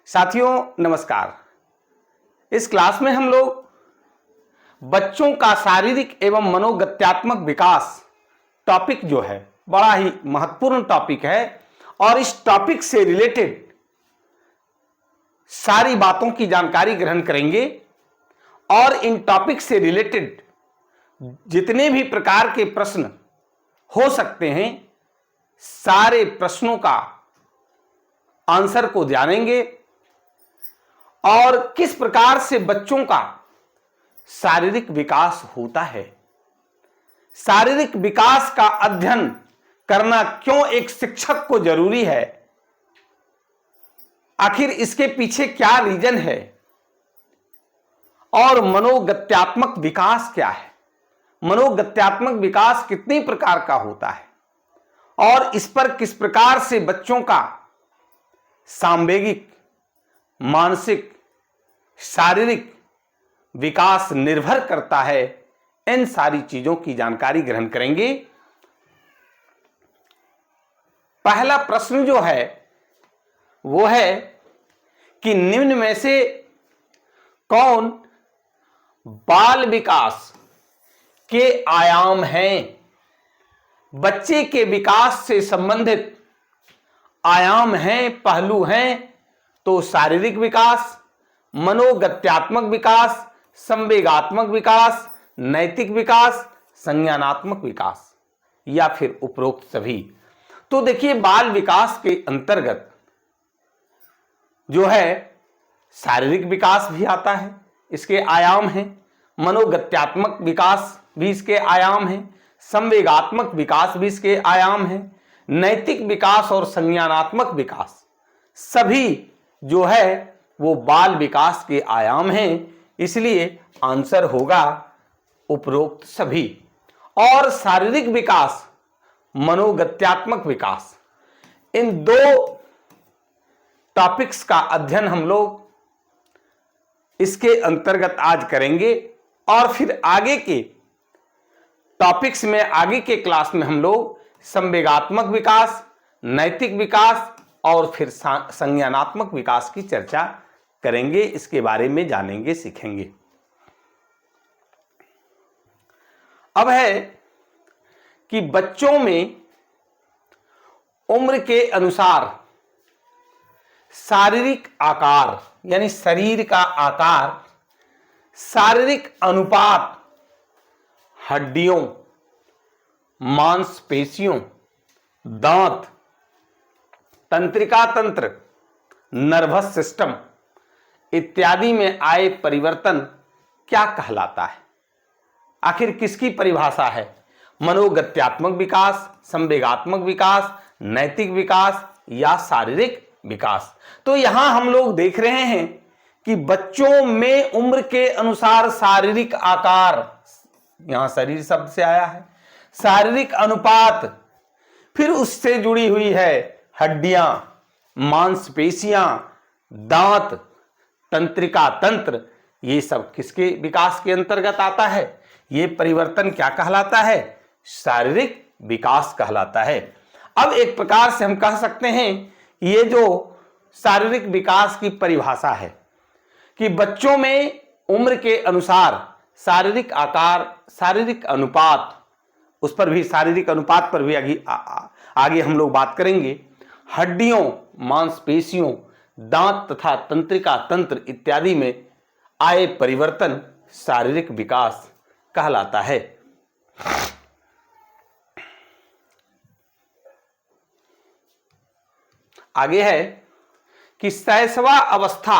साथियों नमस्कार। इस क्लास में हम लोग बच्चों का शारीरिक एवं मनोगत्यात्मक विकास टॉपिक जो है बड़ा ही महत्वपूर्ण टॉपिक है और इस टॉपिक से रिलेटेड सारी बातों की जानकारी ग्रहण करेंगे और इन टॉपिक से रिलेटेड जितने भी प्रकार के प्रश्न हो सकते हैं सारे प्रश्नों का आंसर को जानेंगे और किस प्रकार से बच्चों का शारीरिक विकास होता है, शारीरिक विकास का अध्ययन करना क्यों एक शिक्षक को जरूरी है, आखिर इसके पीछे क्या रीजन है और मनोगत्यात्मक विकास क्या है, मनोगत्यात्मक विकास कितनी प्रकार का होता है और इस पर किस प्रकार से बच्चों का सांवेगिक, मानसिक, शारीरिक विकास निर्भर करता है, इन सारी चीजों की जानकारी ग्रहण करेंगे। पहला प्रश्न जो है वो है कि निम्न में से कौन बाल विकास के आयाम हैं? बच्चे के विकास से संबंधित आयाम हैं, पहलू हैं, तो शारीरिक विकास, मनोगत्यात्मक विकास, संवेगात्मक विकास, नैतिक विकास, संज्ञानात्मक विकास या फिर उपरोक्त सभी। तो देखिए बाल विकास के अंतर्गत जो है शारीरिक विकास भी आता है, इसके आयाम हैं, मनोगत्यात्मक विकास भी इसके आयाम हैं, संवेगात्मक विकास भी इसके आयाम हैं, नैतिक विकास और संज्ञानात्मक विकास सभी जो है वो बाल विकास के आयाम हैं। इसलिए आंसर होगा उपरोक्त सभी। और शारीरिक विकास, मनोगत्यात्मक विकास, इन दो टॉपिक्स का अध्ययन हम लोग इसके अंतर्गत आज करेंगे और फिर आगे के टॉपिक्स में, आगे के क्लास में हम लोग संवेगात्मक विकास, नैतिक विकास और फिर संज्ञानात्मक विकास की चर्चा करेंगे, इसके बारे में जानेंगे, सीखेंगे। अब है कि बच्चों में उम्र के अनुसार शारीरिक आकार यानी शरीर का आकार, शारीरिक अनुपात, हड्डियों, मांसपेशियों, दांत, तंत्रिका तंत्र, नर्वस सिस्टम इत्यादि में आए परिवर्तन क्या कहलाता है? आखिर किसकी परिभाषा है? मनोगत्यात्मक विकास, संवेगात्मक विकास, नैतिक विकास या शारीरिक विकास? तो यहां हम लोग देख रहे हैं कि बच्चों में उम्र के अनुसार शारीरिक आकार, यहां शरीर शब्द से आया है, शारीरिक अनुपात, फिर उससे जुड़ी हुई है हड्डियां, मांसपेशियां, दांत, तंत्रिका तंत्र, ये सब किसके विकास के अंतर्गत आता है? ये परिवर्तन क्या कहलाता है? शारीरिक विकास कहलाता है। अब एक प्रकार से हम कह सकते हैं ये जो शारीरिक विकास की परिभाषा है कि बच्चों में उम्र के अनुसार शारीरिक आकार, शारीरिक अनुपात, उस पर भी, शारीरिक अनुपात पर भी आगे हम लोग बात करेंगे, हड्डियों, मांसपेशियों, दांत तथा तंत्रिका तंत्र इत्यादि में आए परिवर्तन शारीरिक विकास कहलाता है। आगे है कि शैशवा अवस्था,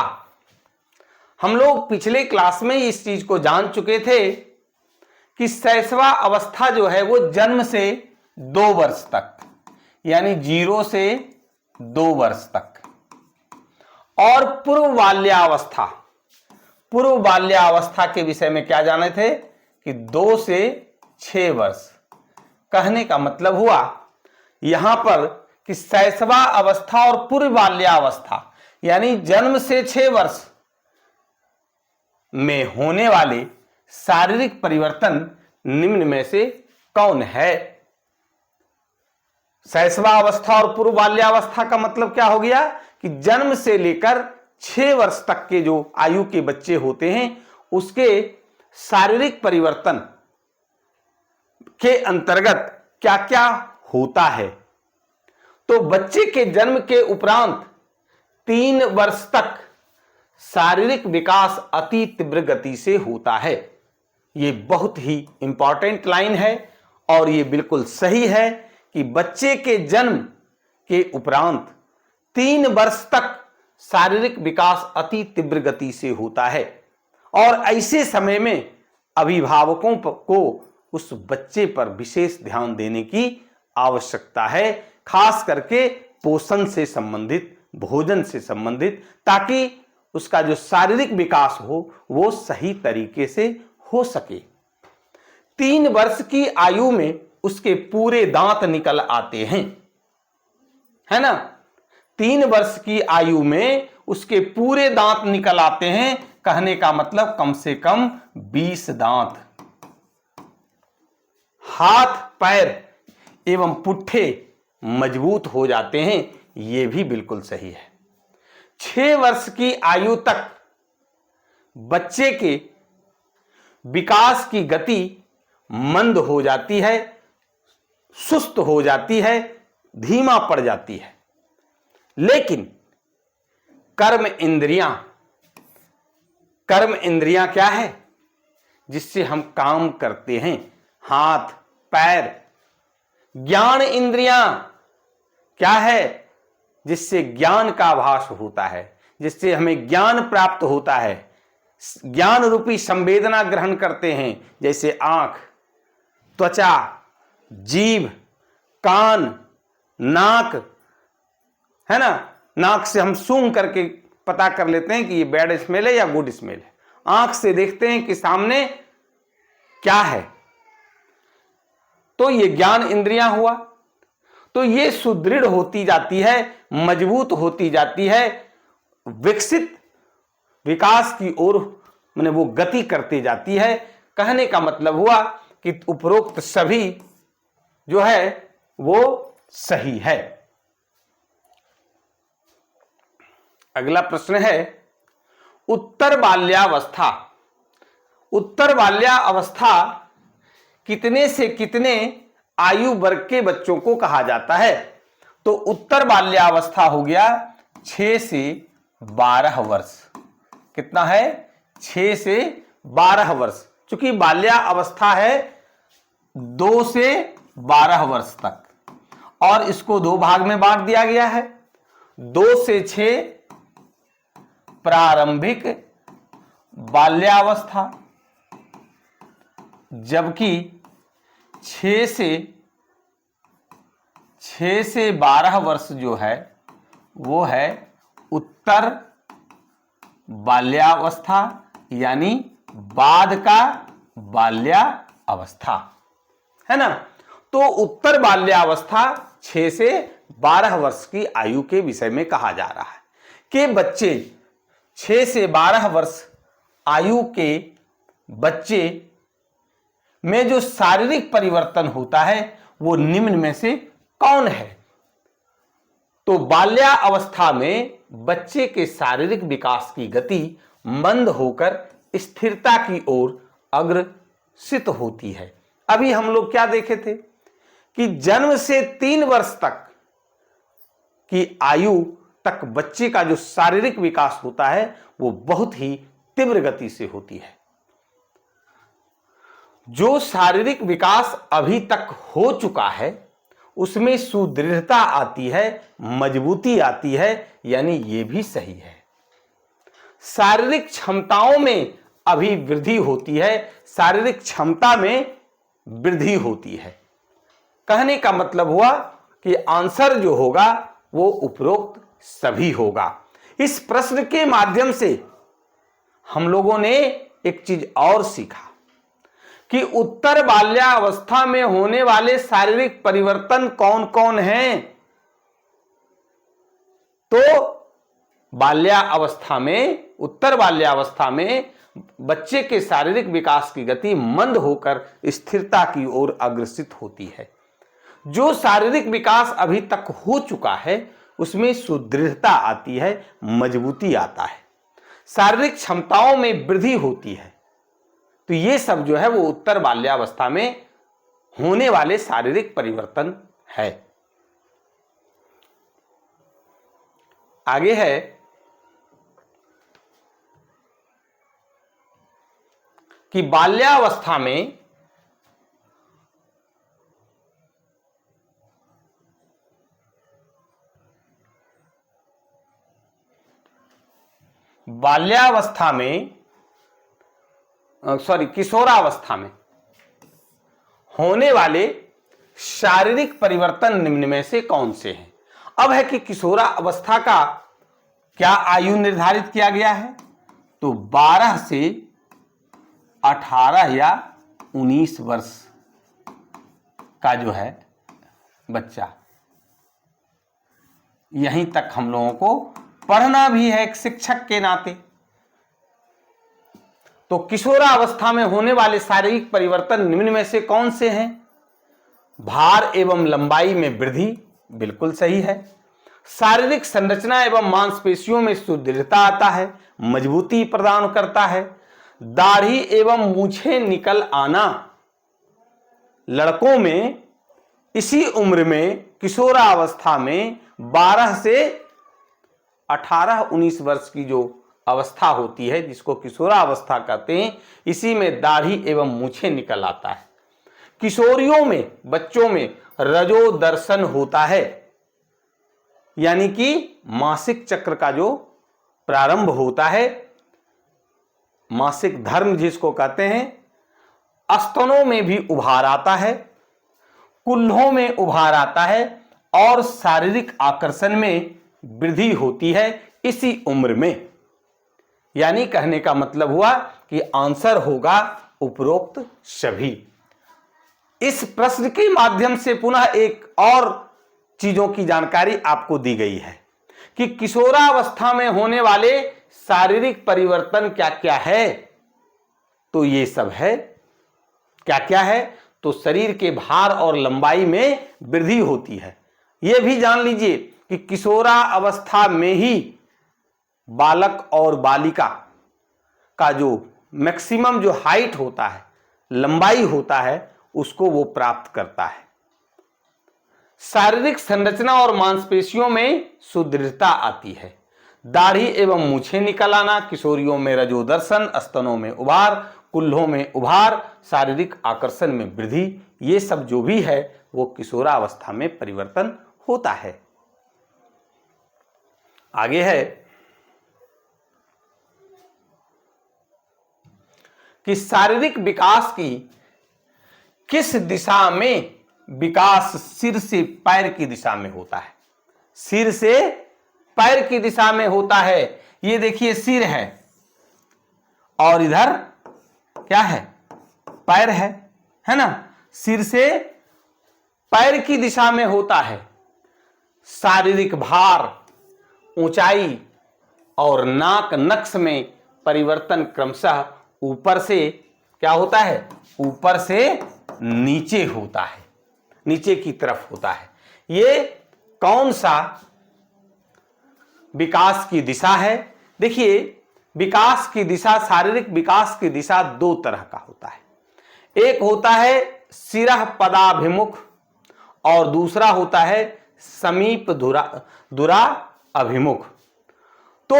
हम लोग पिछले क्लास में इस चीज को जान चुके थे कि शैशवा अवस्था जो है वो जन्म से 2 वर्ष तक यानी 0 से 2 वर्ष तक, और पूर्व बाल्यावस्था, पूर्व बाल्यावस्था के विषय में क्या जाने थे कि 2 से 6 वर्ष। कहने का मतलब हुआ यहां पर कि शैशवा अवस्था और पूर्व बाल्यावस्था यानी जन्म से 6 वर्ष में होने वाले शारीरिक परिवर्तन निम्न में से कौन है? शैशवावस्था और पूर्व बाल्यावस्था का मतलब क्या हो गया कि जन्म से लेकर 6 वर्ष तक के जो आयु के बच्चे होते हैं उसके शारीरिक परिवर्तन के अंतर्गत क्या क्या होता है। तो बच्चे के जन्म के उपरांत 3 वर्ष तक शारीरिक विकास अति तीव्र गति से होता है। ये बहुत ही इंपॉर्टेंट लाइन है और ये बिल्कुल सही है कि बच्चे के जन्म के उपरांत 3 वर्ष तक शारीरिक विकास अति तीव्र गति से होता है और ऐसे समय में अभिभावकों को उस बच्चे पर विशेष ध्यान देने की आवश्यकता है, खास करके पोषण से संबंधित, भोजन से संबंधित, ताकि उसका जो शारीरिक विकास हो वो सही तरीके से हो सके। 3 वर्ष की आयु में उसके पूरे दांत निकल आते हैं, है ना। 3 वर्ष की आयु में उसके पूरे दांत निकल आते हैं, कहने का मतलब कम से कम 20 दांत। हाथ पैर एवं पुट्ठे मजबूत हो जाते हैं, यह भी बिल्कुल सही है। 6 वर्ष की आयु तक बच्चे के विकास की गति मंद हो जाती है, सुस्त हो जाती है, धीमा पड़ जाती है, लेकिन कर्म इंद्रियां क्या है जिससे हम काम करते हैं, हाथ पैर। ज्ञान इंद्रियां क्या है जिससे ज्ञान का आभास होता है, जिससे हमें ज्ञान प्राप्त होता है, ज्ञान रूपी संवेदना ग्रहण करते हैं, जैसे आंख, त्वचा, जीभ, कान, नाक, है ना। नाक से हम सूंघ करके पता कर लेते हैं कि ये बैड स्मेल है या गुड स्मेल है। आंख से देखते हैं कि सामने क्या है, तो ये ज्ञान इंद्रियां हुआ। तो ये सुदृढ़ होती जाती है, मजबूत होती जाती है, विकसित विकास की ओर माने वो गति करती जाती है। कहने का मतलब हुआ कि उपरोक्त सभी जो है वो सही है। अगला प्रश्न है उत्तर बाल्यावस्था। उत्तर बाल्यावस्था कितने से कितने आयु वर्ग के बच्चों को कहा जाता है? तो उत्तर बाल्यावस्था हो गया 6 से 12 वर्ष। कितना है? 6 से 12 वर्ष। चूंकि बाल्यावस्था है 2 से 12 वर्ष तक, और इसको 2 भाग में बांट दिया गया है। 2 से 6 प्रारंभिक बाल्यावस्था, जबकि 6 से 12 वर्ष जो है वो है उत्तर बाल्यावस्था, यानी बाद का बाल्यावस्था, है ना। तो उत्तर बाल्यावस्था 6 से 12 वर्ष की आयु के विषय में कहा जा रहा है कि बच्चे 6 से 12 वर्ष आयु के बच्चे में जो शारीरिक परिवर्तन होता है वो निम्न में से कौन है? तो बाल्यावस्था में बच्चे के शारीरिक विकास की गति मंद होकर स्थिरता की ओर अग्रसित होती है। अभी हम लोग क्या देखे थे कि जन्म से 3 वर्ष तक की आयु तक बच्चे का जो शारीरिक विकास होता है वो बहुत ही तीव्र गति से होती है। जो शारीरिक विकास अभी तक हो चुका है उसमें सुदृढ़ता आती है, मजबूती आती है, यानी ये भी सही है। शारीरिक क्षमताओं में अभिवृद्धि होती है, शारीरिक क्षमता में वृद्धि होती है। कहने का मतलब हुआ कि आंसर जो होगा वो उपरोक्त सभी होगा। इस प्रश्न के माध्यम से हम लोगों ने एक चीज और सीखा कि उत्तर बाल्यावस्था में होने वाले शारीरिक परिवर्तन कौन कौन हैं। तो बाल्यावस्था में, उत्तर बाल्यावस्था में बच्चे के शारीरिक विकास की गति मंद होकर स्थिरता की ओर अग्रसित होती है। जो शारीरिक विकास अभी तक हो चुका है उसमें सुदृढ़ता आती है, मजबूती आता है, शारीरिक क्षमताओं में वृद्धि होती है। तो ये सब जो है वो उत्तर बाल्यावस्था में होने वाले शारीरिक परिवर्तन है। आगे है कि बाल्यावस्था में किशोरावस्था में होने वाले शारीरिक परिवर्तन निम्न में से कौन से हैं। अब है कि किशोरावस्था का क्या आयु निर्धारित किया गया है, तो 12 से 18 या 19 वर्ष का जो है बच्चा, यहीं तक हम लोगों को पढ़ना भी है एक शिक्षक के नाते। तो किशोरावस्था में होने वाले शारीरिक परिवर्तन निम्न में से कौन से हैं। भार एवं लंबाई में वृद्धि, बिल्कुल सही है। शारीरिक संरचना एवं मांसपेशियों में सुदृढ़ता आता है, मजबूती प्रदान करता है। दाढ़ी एवं मूछें निकल आना, लड़कों में इसी उम्र में किशोरावस्था में 12 से 18-19 वर्ष की जो अवस्था होती है, जिसको किशोरावस्था कहते हैं, इसी में दाढ़ी एवं मूछें निकल आता है। किशोरियों में, बच्चों में रजो दर्शन होता है, यानी कि मासिक चक्र का जो प्रारंभ होता है, मासिक धर्म जिसको कहते हैं। स्तनों में भी उभार आता है, कुल्हों में उभार आता है और शारीरिक आकर्षण में वृद्धि होती है इसी उम्र में। यानी कहने का मतलब हुआ कि आंसर होगा उपरोक्त सभी। इस प्रश्न के माध्यम से पुनः एक और चीजों की जानकारी आपको दी गई है कि किशोरावस्था में होने वाले शारीरिक परिवर्तन क्या क्या है। तो ये सब है, क्या क्या है, तो शरीर के भार और लंबाई में वृद्धि होती है। यह भी जान लीजिए कि किशोरावस्था में ही बालक और बालिका का जो मैक्सिमम जो हाइट होता है, लंबाई होता है, उसको वो प्राप्त करता है। शारीरिक संरचना और मांसपेशियों में सुदृढ़ता आती है। दाढ़ी एवं मूछें निकल आना, किशोरियों में रजोदर्शन, स्तनों में उभार, कुल्हों में उभार, शारीरिक आकर्षण में वृद्धि, ये सब जो भी है वो किशोरावस्था में परिवर्तन होता है। आगे है कि शारीरिक विकास की किस दिशा में विकास सिर से पैर की दिशा में होता है। सिर से पैर की दिशा में होता है। ये देखिए सिर है और इधर क्या है, पैर है ना। सिर से पैर की दिशा में होता है। शारीरिक भार, ऊंचाई और नाक नक्श में परिवर्तन क्रमशः ऊपर से क्या होता है, ऊपर से नीचे होता है, नीचे की तरफ होता है। ये कौन सा विकास की दिशा है। देखिए विकास की दिशा, शारीरिक विकास की दिशा दो तरह का होता है। एक होता है शिरः पदाभिमुख और दूसरा होता है समीप धुरा अभिमुख। तो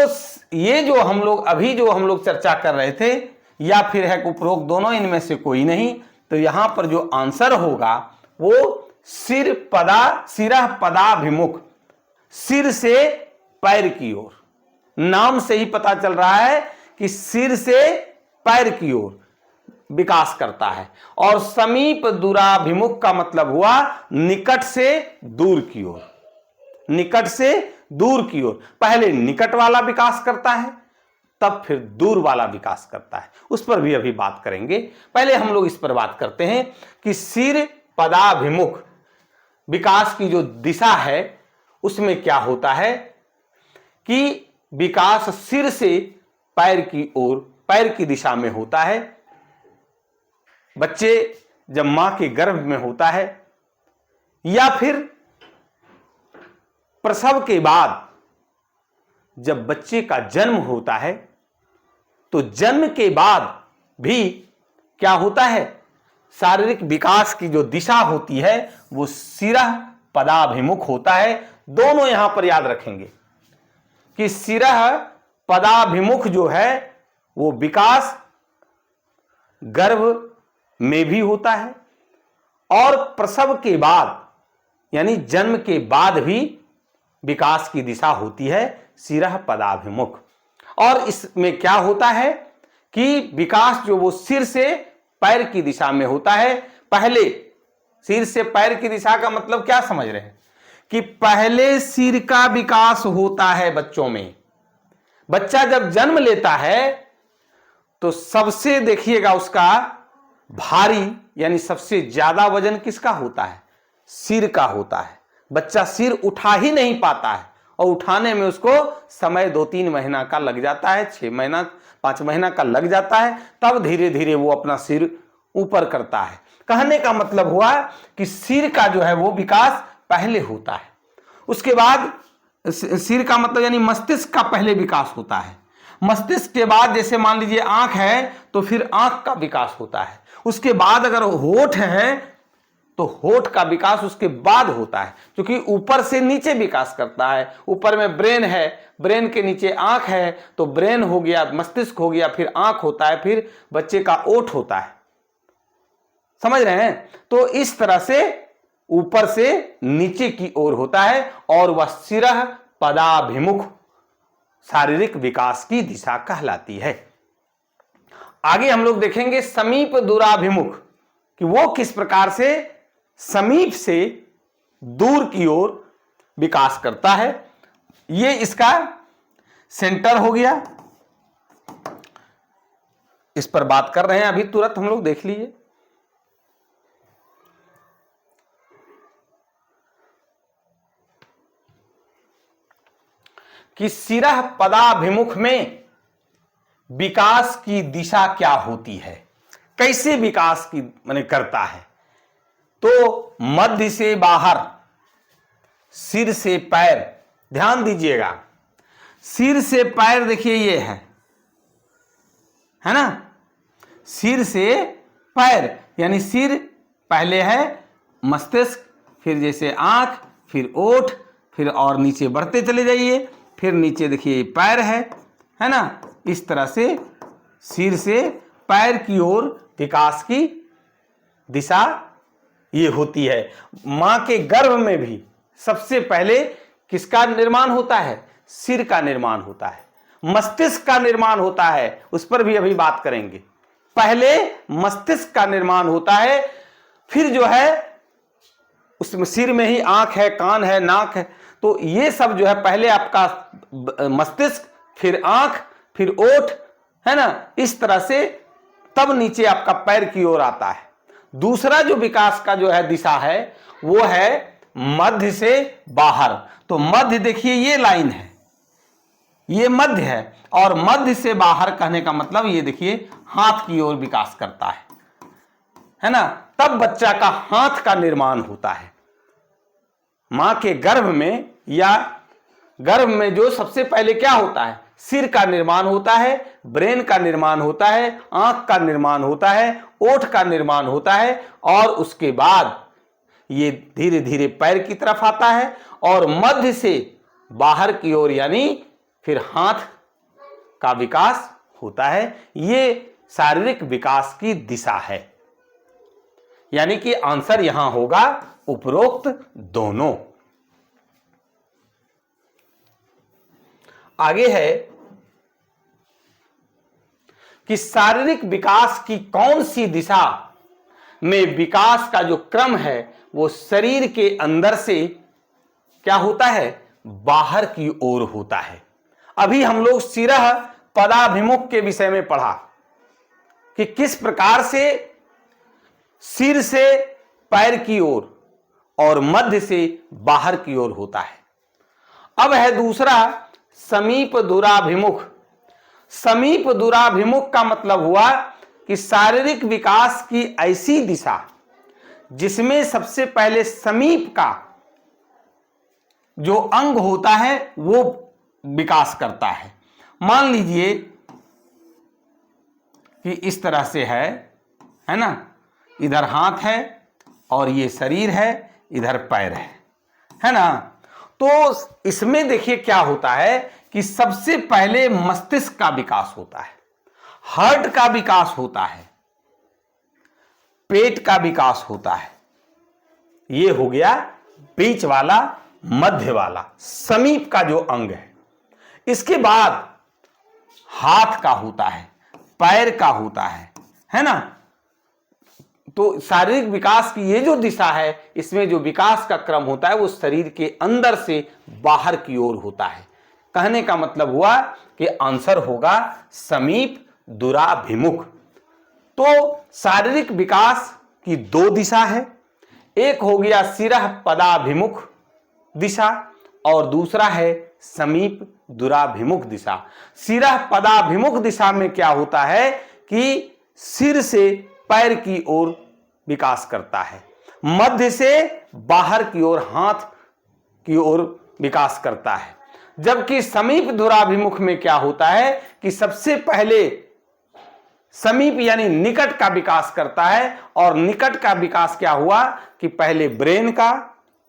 ये जो हम लोग चर्चा कर रहे थे, या फिर है उपरोक्त दोनों, इनमें से कोई नहीं। तो यहां पर जो आंसर होगा वो शिरः पदाभिमुख, सिर से पैर की ओर। नाम से ही पता चल रहा है कि सिर से पैर की ओर विकास करता है। और समीप दूराभिमुख का मतलब हुआ निकट से दूर की ओर, निकट से दूर की ओर। पहले निकट वाला विकास करता है, तब फिर दूर वाला विकास करता है। उस पर भी अभी बात करेंगे। पहले हम लोग इस पर बात करते हैं कि सिर पदाभिमुख विकास की जो दिशा है उसमें क्या होता है कि विकास सिर से पैर की ओर, पैर की दिशा में होता है। बच्चे जब मां के गर्भ में होता है या फिर प्रसव के बाद जब बच्चे का जन्म होता है तो जन्म के बाद भी क्या होता है, शारीरिक विकास की जो दिशा होती है वो शिरः पदाभिमुख होता है। दोनों यहां पर याद रखेंगे कि शिरः पदाभिमुख जो है वो विकास गर्भ में भी होता है और प्रसव के बाद यानी जन्म के बाद भी विकास की दिशा होती है शिरः पदाभिमुख। और इसमें क्या होता है कि विकास जो वो सिर से पैर की दिशा में होता है। पहले सिर से पैर की दिशा का मतलब क्या समझ रहे हैं कि पहले सिर का विकास होता है बच्चों में। बच्चा जब जन्म लेता है तो सबसे देखिएगा उसका भारी यानी सबसे ज्यादा वजन किसका होता है, सिर का होता है। बच्चा सिर उठा ही नहीं पाता है और उठाने में उसको समय 2-3 महीना का लग जाता है, 6 महीना 5 महीना का लग जाता है, तब धीरे धीरे वो अपना सिर ऊपर करता है। कहने का मतलब हुआ कि सिर का जो है वो विकास पहले होता है, उसके बाद सिर का मतलब यानी मस्तिष्क का पहले विकास होता है। मस्तिष्क के बाद जैसे मान लीजिए आंख है तो फिर आंख का विकास होता है। उसके बाद अगर होठ है तो होठ का विकास उसके बाद होता है, क्योंकि ऊपर से नीचे विकास करता है। ऊपर में ब्रेन है, ब्रेन के नीचे आंख है, तो ब्रेन हो गया, मस्तिष्क हो गया, फिर आंख होता है, फिर बच्चे का ओठ होता है। समझ रहे हैं? तो इस तरह से ऊपर से नीचे की ओर होता है और वह शिरः पदाभिमुख शारीरिक विकास की दिशा कहलाती है। आगे हम लोग देखेंगे समीप दूराभिमुख कि वो किस प्रकार से समीप से दूर की ओर विकास करता है। ये इसका सेंटर हो गया, इस पर बात कर रहे हैं अभी तुरंत हम लोग, देख लीजिए। कि शिरः पदाभिमुख में विकास की दिशा क्या होती है, कैसे विकास की माने करता है। तो मध्य से बाहर, सिर से पैर, ध्यान दीजिएगा, सिर से पैर देखिए ये है ना, सिर से पैर यानी सिर पहले है, मस्तिष्क, फिर जैसे आंख, फिर ओठ, फिर और नीचे बढ़ते चले जाइए, फिर नीचे देखिए पैर है ना। इस तरह से सिर से पैर की ओर विकास की दिशा ये होती है। मां के गर्भ में भी सबसे पहले किसका निर्माण होता है, सिर का निर्माण होता है, मस्तिष्क का निर्माण होता है, उस पर भी अभी बात करेंगे। पहले मस्तिष्क का निर्माण होता है, फिर जो है उसमें सिर में ही आंख है, कान है, नाक है, तो ये सब जो है पहले आपका मस्तिष्क, फिर आंख, फिर ओठ, है ना। इस तरह से तब नीचे आपका पैर की ओर आता है। दूसरा जो विकास का जो है दिशा है वो है मध्य से बाहर। तो मध्य देखिए ये लाइन है, ये मध्य है, और मध्य से बाहर कहने का मतलब ये देखिए हाथ की ओर विकास करता है ना। तब बच्चा का हाथ का निर्माण होता है। मां के गर्भ में या गर्भ में जो सबसे पहले क्या होता है, सिर का निर्माण होता है, ब्रेन का निर्माण होता है, आंख का निर्माण होता है, ओठ का निर्माण होता है, और उसके बाद ये धीरे धीरे पैर की तरफ आता है और मध्य से बाहर की ओर यानी फिर हाथ का विकास होता है। ये शारीरिक विकास की दिशा है, यानी कि आंसर यहां होगा उपरोक्त दोनों। आगे है कि शारीरिक विकास की कौन सी दिशा में विकास का जो क्रम है वो शरीर के अंदर से क्या होता है, बाहर की ओर होता है। अभी हम लोग शिरः पदाभिमुख के विषय में पढ़ा कि किस प्रकार से सिर से पैर की ओर और मध्य से बाहर की ओर होता है। अब है दूसरा समीप दूराभिमुख। समीप दूराभिमुख का मतलब हुआ कि शारीरिक विकास की ऐसी दिशा जिसमें सबसे पहले समीप का जो अंग होता है वो विकास करता है। मान लीजिए कि इस तरह से है ना, इधर हाथ है और ये शरीर है, इधर पैर है ना। तो इसमें देखिए क्या होता है कि सबसे पहले मस्तिष्क का विकास होता है, हार्ट का विकास होता है, पेट का विकास होता है। ये हो गया बीच वाला, मध्य वाला, समीप का जो अंग है। इसके बाद हाथ का होता है, पैर का होता है ना। तो शारीरिक विकास की ये जो दिशा है, इसमें जो विकास का क्रम होता है वो शरीर के अंदर से बाहर की ओर होता है। कहने का मतलब हुआ कि आंसर होगा समीप दूराभिमुख। तो शारीरिक विकास की दो दिशा है, एक हो गया शिरः पदाभिमुख दिशा और दूसरा है समीप दूराभिमुख दिशा। शिरः पदाभिमुख दिशा में क्या होता है कि सिर से पैर की ओर विकास करता है, मध्य से बाहर की ओर, हाथ की ओर विकास करता है। जबकि समीप दूराभिमुख में क्या होता है कि सबसे पहले समीप यानी निकट का विकास करता है। और निकट का विकास क्या हुआ कि पहले ब्रेन का,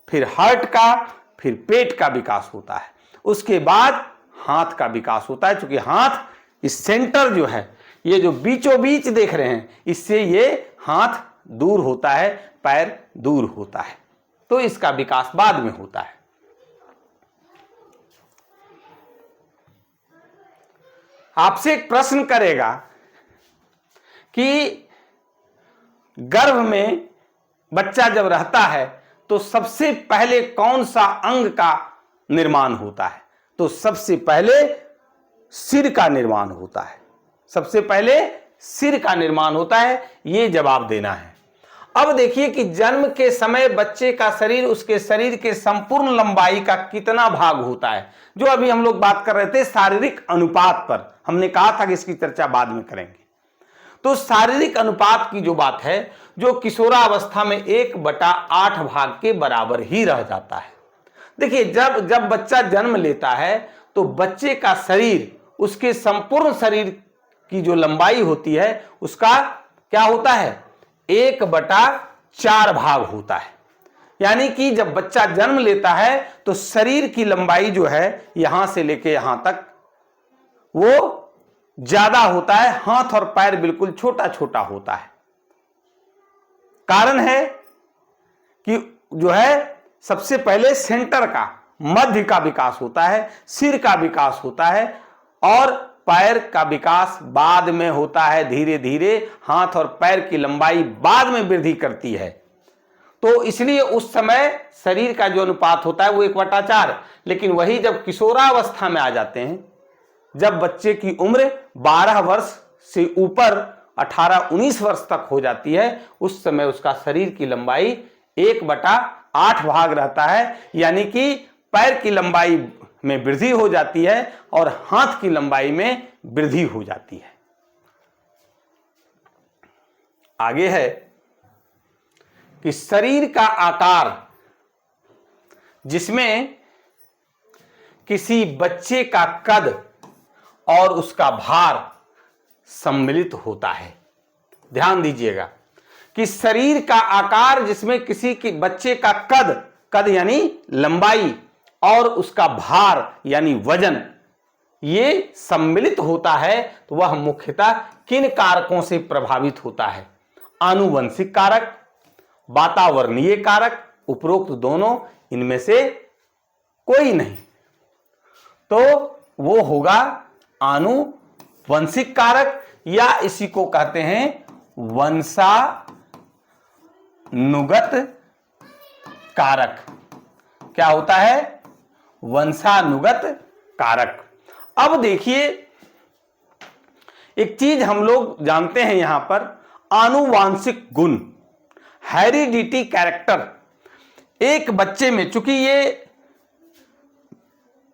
फिर हार्ट का, फिर पेट का विकास होता है, उसके बाद हाथ का विकास होता है। क्योंकि हाथ इस सेंटर जो है, ये जो बीचों बीच देख रहे हैं, इससे ये हाथ दूर होता है, पैर दूर होता है, तो इसका विकास बाद में होता है। आपसे एक प्रश्न करेगा कि गर्भ में बच्चा जब रहता है तो सबसे पहले कौन सा अंग का निर्माण होता है? तो सबसे पहले सिर का निर्माण होता है, सबसे पहले सिर का निर्माण होता है। यह जवाब देना है। अब देखिए कि जन्म के समय बच्चे का शरीर, उसके शरीर के संपूर्ण लंबाई का कितना भाग होता है। जो अभी हम लोग बात कर रहे थे शारीरिक अनुपात पर, हमने कहा था कि इसकी चर्चा बाद में करेंगे। तो शारीरिक अनुपात की जो बात है, जो किशोरावस्था में 1/8 भाग के बराबर ही रह जाता है। देखिए जब बच्चा जन्म लेता है तो बच्चे का शरीर, उसके संपूर्ण शरीर की जो लंबाई होती है उसका क्या होता है, 1/4 भाग होता है। यानी कि जब बच्चा जन्म लेता है तो शरीर की लंबाई जो है यहां से लेके यहां तक वो ज्यादा होता है, हाथ और पैर बिल्कुल छोटा छोटा होता है। कारण है कि जो है सबसे पहले सेंटर का, मध्य का विकास होता है, सिर का विकास होता है और पैर का विकास बाद में होता है। धीरे धीरे हाथ और पैर की लंबाई बाद में वृद्धि करती है। तो इसलिए उस समय शरीर का जो अनुपात होता है वो 1/4। लेकिन वही जब किशोरावस्था में आ जाते हैं, जब बच्चे की उम्र 12 वर्ष से ऊपर 18-19 वर्ष तक हो जाती है, उस समय उसका शरीर की लंबाई 1/8 भाग रहता है। यानी कि पैर की लंबाई में वृद्धि हो जाती है और हाथ की लंबाई में वृद्धि हो जाती है। आगे है कि शरीर का आकार जिसमें किसी बच्चे का कद और उसका भार सम्मिलित होता है। ध्यान दीजिएगा कि शरीर का आकार जिसमें किसी के बच्चे का कद यानी लंबाई और उसका भार यानी वजन, ये सम्मिलित होता है, तो वह मुख्यतः किन कारकों से प्रभावित होता है? आनुवंशिक कारक, वातावरणीय कारक, उपरोक्त दोनों, इनमें से कोई नहीं। तो वो होगा आनुवंशिक कारक, या इसी को कहते हैं वंशानुगत कारक। क्या होता है? वंशानुगत कारक। अब देखिए एक चीज हम लोग जानते हैं यहां पर, आनुवांशिक गुण, हेरिडिटी कैरेक्टर। एक बच्चे में, चूंकि ये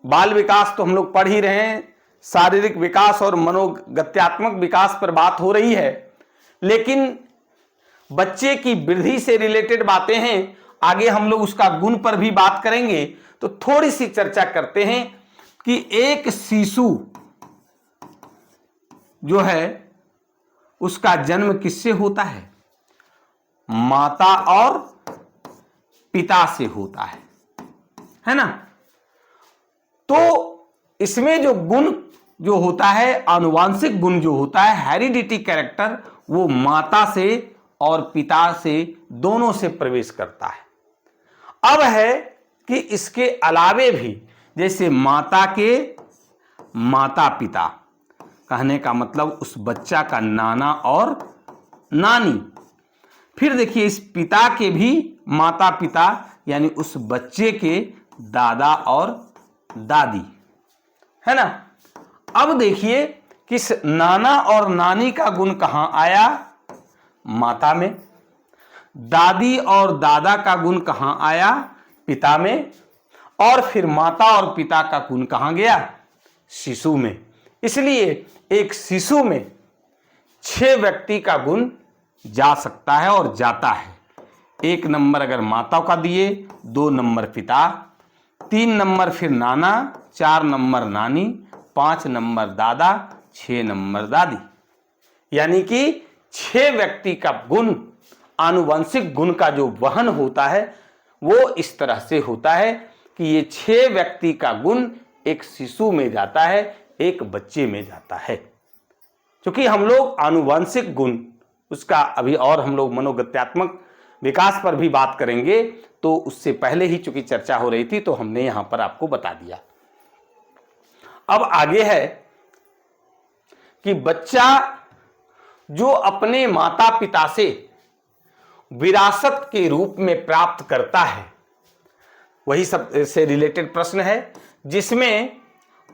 बाल विकास तो हम लोग पढ़ ही रहे हैं, शारीरिक विकास और मनोगत्यात्मक विकास पर बात हो रही है, लेकिन बच्चे की वृद्धि से रिलेटेड बातें हैं। आगे हम लोग उसका गुण पर भी बात करेंगे। तो थोड़ी सी चर्चा करते हैं कि एक शिशु जो है उसका जन्म किससे होता है? माता और पिता से होता है ना। तो इसमें जो गुण जो होता है, आनुवांशिक गुण जो होता है, हेरिडिटी कैरेक्टर, वो माता से और पिता से दोनों से प्रवेश करता है। अब है कि इसके अलावे भी, जैसे माता के माता पिता, कहने का मतलब उस बच्चा का नाना और नानी, फिर देखिए इस पिता के भी माता पिता यानी उस बच्चे के दादा और दादी, है ना। अब देखिए कि इस नाना और नानी का गुण कहां आया? माता में। दादी और दादा का गुण कहां आया? पिता में। और फिर माता और पिता का गुण कहां गया? शिशु में। इसलिए एक शिशु में 6 व्यक्ति का गुण जा सकता है और जाता है। 1 नंबर अगर माता का दिए, 2 नंबर पिता, 3 नंबर फिर नाना, 4 नंबर नानी, 5 नंबर दादा, 6 नंबर दादी। यानी कि 6 व्यक्ति का गुण, आनुवंशिक गुण का जो वहन होता है वो इस तरह से होता है कि ये 6 व्यक्ति का गुण एक शिशु में जाता है, एक बच्चे में जाता है। क्योंकि हम लोग आनुवंशिक गुण उसका अभी और हम लोग मनोगत्यात्मक विकास पर भी बात करेंगे, तो उससे पहले ही चूंकि चर्चा हो रही थी तो हमने यहां पर आपको बता दिया। अब आगे है कि बच्चा जो अपने माता पिता से विरासत के रूप में प्राप्त करता है, वही सब से रिलेटेड प्रश्न है जिसमें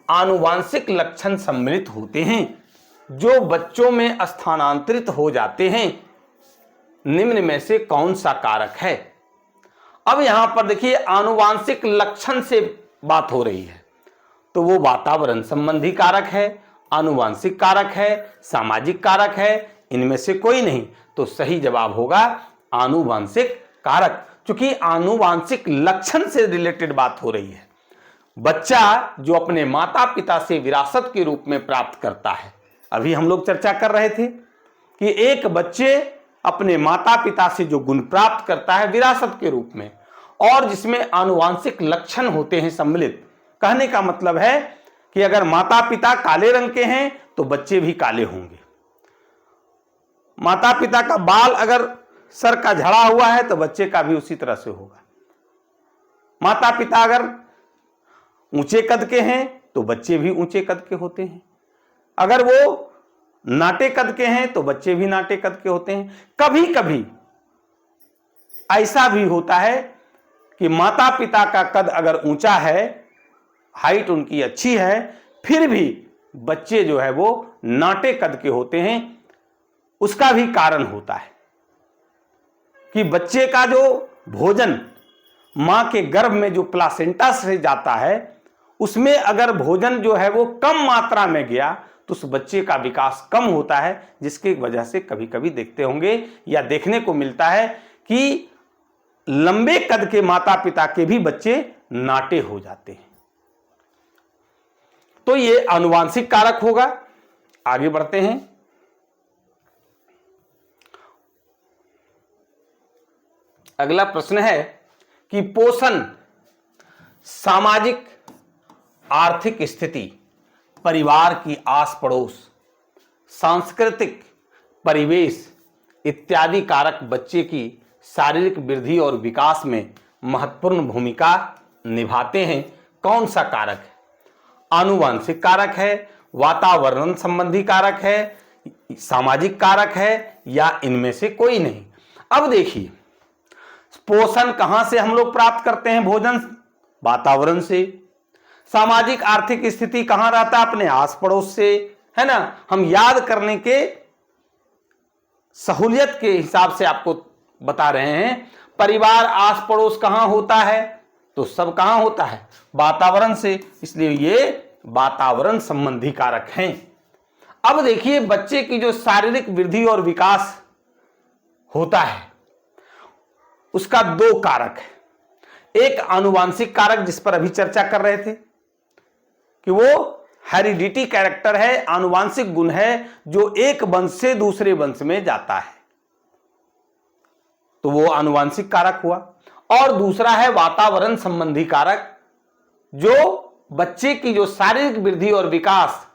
आनुवांशिक लक्षण सम्मिलित होते हैं जो बच्चों में स्थानांतरित हो जाते हैं। निम्न में से कौन सा कारक है? अब यहां पर देखिए आनुवांशिक लक्षण से बात हो रही है, तो वो वातावरण संबंधी कारक है, आनुवांशिक कारक है, सामाजिक कारक है, इनमें से कोई नहीं। तो सही जवाब होगा आनुवांशिक कारक, क्योंकि आनुवांशिक लक्षण से रिलेटेड बात हो रही है। बच्चा जो अपने माता पिता से विरासत के रूप में प्राप्त करता है, अभी हम लोग चर्चा कर रहे थे कि एक बच्चे अपने माता पिता से जो गुण प्राप्त करता है विरासत के रूप में, और जिसमें आनुवांशिक लक्षण होते हैं सम्मिलित। कहने का मतलब है कि अगर माता पिता काले रंग के हैं तो बच्चे भी काले होंगे। माता पिता का बाल अगर सर का झड़ा हुआ है तो बच्चे का भी उसी तरह से होगा। माता पिता अगर ऊंचे कद के हैं तो बच्चे भी ऊंचे कद के होते हैं। अगर वो नाटे कद के हैं तो बच्चे भी नाटे कद के होते हैं। कभी कभी ऐसा भी होता है कि माता पिता का कद अगर ऊंचा है, हाइट उनकी अच्छी है, फिर भी बच्चे जो है वो नाटे कद के होते हैं। उसका भी कारण होता है कि बच्चे का जो भोजन मां के गर्भ में जो प्लासेंटा से जाता है, उसमें अगर भोजन जो है वो कम मात्रा में गया तो उस बच्चे का विकास कम होता है, जिसकी वजह से कभी कभी देखते होंगे या देखने को मिलता है कि लंबे कद के माता पिता के भी बच्चे नाटे हो जाते हैं। तो ये आनुवांशिक कारक होगा। आगे बढ़ते हैं। अगला प्रश्न है कि पोषण, सामाजिक आर्थिक स्थिति, परिवार की आस पड़ोस, सांस्कृतिक परिवेश इत्यादि कारक बच्चे की शारीरिक वृद्धि और विकास में महत्वपूर्ण भूमिका निभाते हैं। कौन सा कारक है? आनुवांशिक कारक है, वातावरण संबंधी कारक है, सामाजिक कारक है, या इनमें से कोई नहीं? अब देखिए, पोषण कहां से हम लोग प्राप्त करते हैं? भोजन, वातावरण से। सामाजिक आर्थिक स्थिति कहां रहता है? अपने आस पड़ोस से, है ना। हम याद करने के सहूलियत के हिसाब से आपको बता रहे हैं। परिवार आस पड़ोस कहां होता है? तो सब कहां होता है? वातावरण से। इसलिए ये वातावरण संबंधी कारक हैं। अब देखिए, बच्चे की जो शारीरिक वृद्धि और विकास होता है उसका दो कारक है। एक आनुवांशिक कारक जिस पर अभी चर्चा कर रहे थे कि वो हेरिडिटी कैरेक्टर है, आनुवांशिक गुण है जो एक वंश से दूसरे वंश में जाता है, तो वो आनुवांशिक कारक हुआ। और दूसरा है वातावरण संबंधी कारक, जो बच्चे की जो शारीरिक वृद्धि और विकास,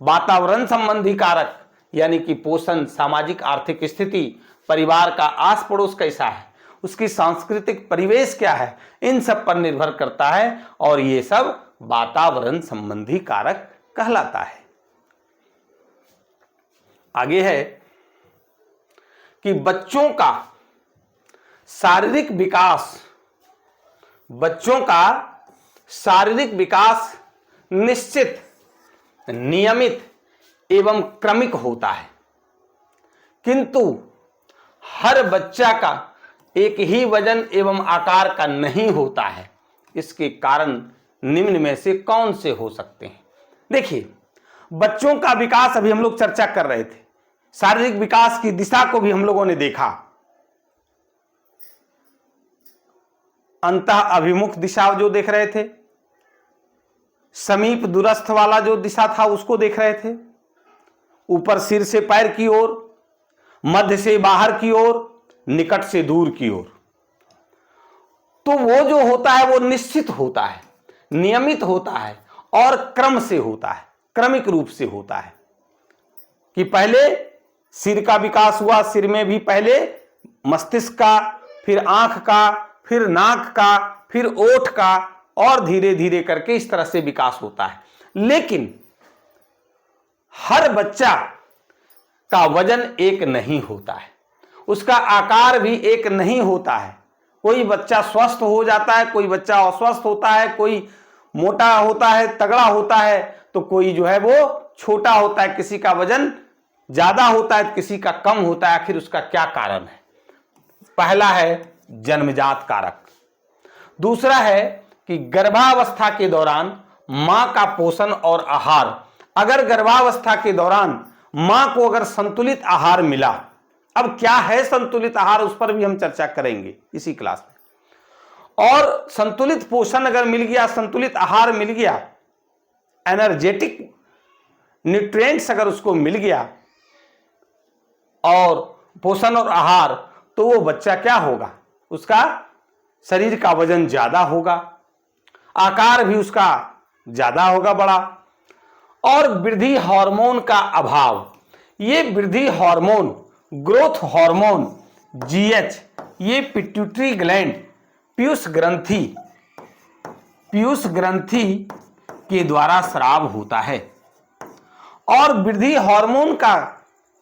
वातावरण संबंधी कारक यानी कि पोषण, सामाजिक आर्थिक स्थिति, परिवार का आस पड़ोस कैसा है, उसकी सांस्कृतिक परिवेश क्या है, इन सब पर निर्भर करता है और ये सब वातावरण संबंधी कारक कहलाता है। आगे है कि बच्चों का शारीरिक विकास निश्चित, नियमित एवं क्रमिक होता है, किंतु हर बच्चा का एक ही वजन एवं आकार का नहीं होता है। इसके कारण निम्न में से कौन से हो सकते हैं? देखिए, बच्चों का विकास अभी हम लोग चर्चा कर रहे थे, शारीरिक विकास की दिशा को भी हम लोगों ने देखा, अंतः अभिमुख दिशा जो देख रहे थे, समीप दूरस्थ वाला जो दिशा था उसको देख रहे थे, ऊपर सिर से पैर की ओर, मध्य से बाहर की ओर, निकट से दूर की ओर। तो वो जो होता है वो निश्चित होता है, नियमित होता है और क्रम से होता है, क्रमिक रूप से होता है कि पहले सिर का विकास हुआ, सिर में भी पहले मस्तिष्क का, फिर आंख का, फिर नाक का, फिर ओठ का, और धीरे धीरे करके इस तरह से विकास होता है। लेकिन हर बच्चा का वजन एक नहीं होता है, उसका आकार भी एक नहीं होता है। कोई बच्चा स्वस्थ हो जाता है, कोई बच्चा अस्वस्थ होता है, कोई मोटा होता है, तगड़ा होता है, तो कोई जो है वो छोटा होता है, किसी का वजन ज्यादा होता है, किसी का कम होता है। आखिर उसका क्या कारण है? पहला है जन्मजात कारक, दूसरा है कि गर्भावस्था के दौरान मां का पोषण और आहार। अगर गर्भावस्था के दौरान मां को अगर संतुलित आहार मिला, अब क्या है संतुलित आहार उस पर भी हम चर्चा करेंगे इसी क्लास में, और संतुलित पोषण अगर मिल गया, संतुलित आहार मिल गया, एनर्जेटिक न्यूट्रिएंट्स अगर उसको मिल गया और पोषण और आहार, तो वो बच्चा क्या होगा? उसका शरीर का वजन ज्यादा होगा, आकार भी उसका ज्यादा होगा, बड़ा। और वृद्धि हार्मोन का अभाव, ये वृद्धि हार्मोन, ग्रोथ हार्मोन जीएच, ये पिट्यूटरी ग्लैंड, पीयूष ग्रंथि के द्वारा स्राव होता है। और वृद्धि हार्मोन का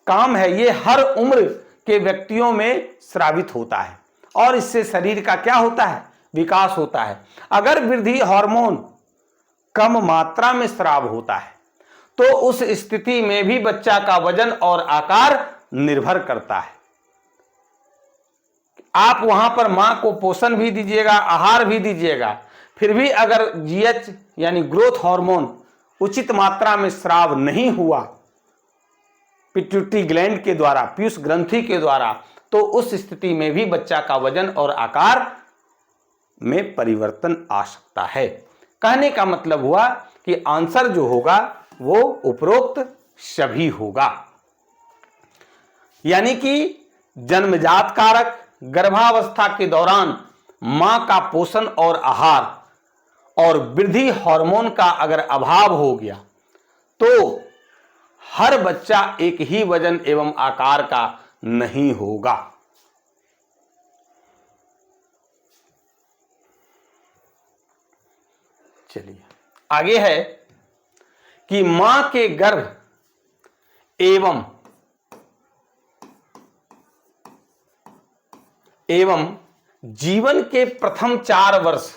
काम है, ये हर उम्र के व्यक्तियों में स्रावित होता है और इससे शरीर का क्या होता है? विकास होता है। अगर वृद्धि हार्मोन कम मात्रा में स्राव होता है तो उस स्थिति में भी बच्चा का वजन और आकार निर्भर करता है। आप वहां पर मां को पोषण भी दीजिएगा, आहार भी दीजिएगा, फिर भी अगर जीएच यानी ग्रोथ हार्मोन उचित मात्रा में स्राव नहीं हुआ पिट्यूटरी ग्लैंड के द्वारा, पीयूष ग्रंथि के द्वारा, तो उस स्थिति में भी बच्चा का वजन और आकार में परिवर्तन आ सकता है। कहने का मतलब हुआ कि आंसर जो होगा वो उपरोक्त सभी होगा, यानी कि जन्मजात कारक, गर्भावस्था के दौरान मां का पोषण और आहार और वृद्धि हार्मोन का अगर अभाव हो गया तो हर बच्चा एक ही वजन एवं आकार का नहीं होगा। चलिए आगे है कि मां के गर्भ एवं जीवन के प्रथम 4 वर्ष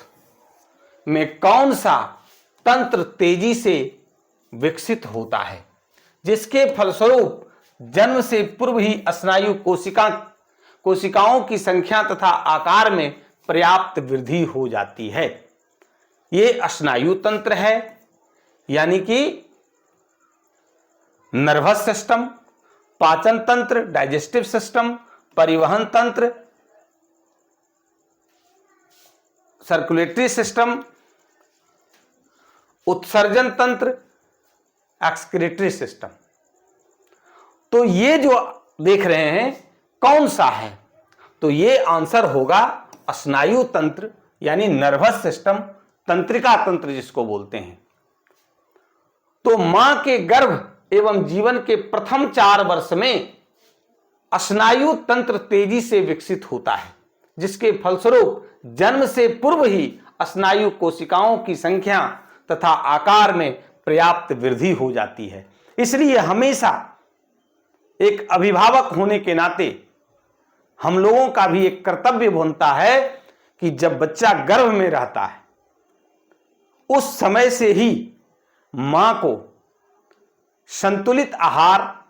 में कौन सा तंत्र तेजी से विकसित होता है, जिसके फलस्वरूप जन्म से पूर्व ही स्नायु कोशिकाओं की संख्या तथा आकार में पर्याप्त वृद्धि हो जाती है। ये स्नायु तंत्र है, यानी कि नर्वस सिस्टम, पाचन तंत्र, डाइजेस्टिव सिस्टम, परिवहन तंत्र, सर्कुलेटरी सिस्टम, उत्सर्जन तंत्र, एक्सक्रीटरी सिस्टम। तो ये जो देख रहे हैं कौन सा है, तो ये आंसर होगा स्नायु तंत्र यानी नर्वस सिस्टम, तंत्रिका तंत्र जिसको बोलते हैं। तो मां के गर्भ एवं जीवन के प्रथम 4 वर्ष में स्नायु तंत्र तेजी से विकसित होता है, जिसके फलस्वरूप जन्म से पूर्व ही स्नायु कोशिकाओं की संख्या तथा आकार में पर्याप्त वृद्धि हो जाती है। इसलिए हमेशा एक अभिभावक होने के नाते हम लोगों का भी एक कर्तव्य बनता है कि जब बच्चा गर्भ में रहता है उस समय से ही मां को संतुलित आहार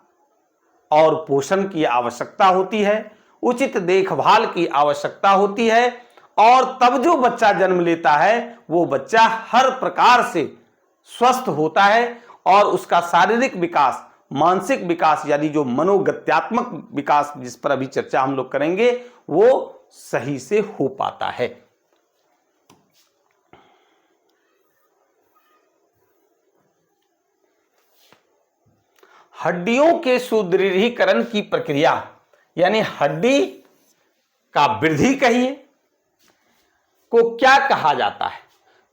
और पोषण की आवश्यकता होती है, उचित देखभाल की आवश्यकता होती है, और तब जो बच्चा जन्म लेता है वो बच्चा हर प्रकार से स्वस्थ होता है और उसका शारीरिक विकास, मानसिक विकास यानी जो मनोगत्यात्मक विकास जिस पर अभी चर्चा हम लोग करेंगे वो सही से हो पाता है। हड्डियों के सुदृढ़ीकरण की प्रक्रिया यानी हड्डी का वृद्धि कहिए को क्या कहा जाता है,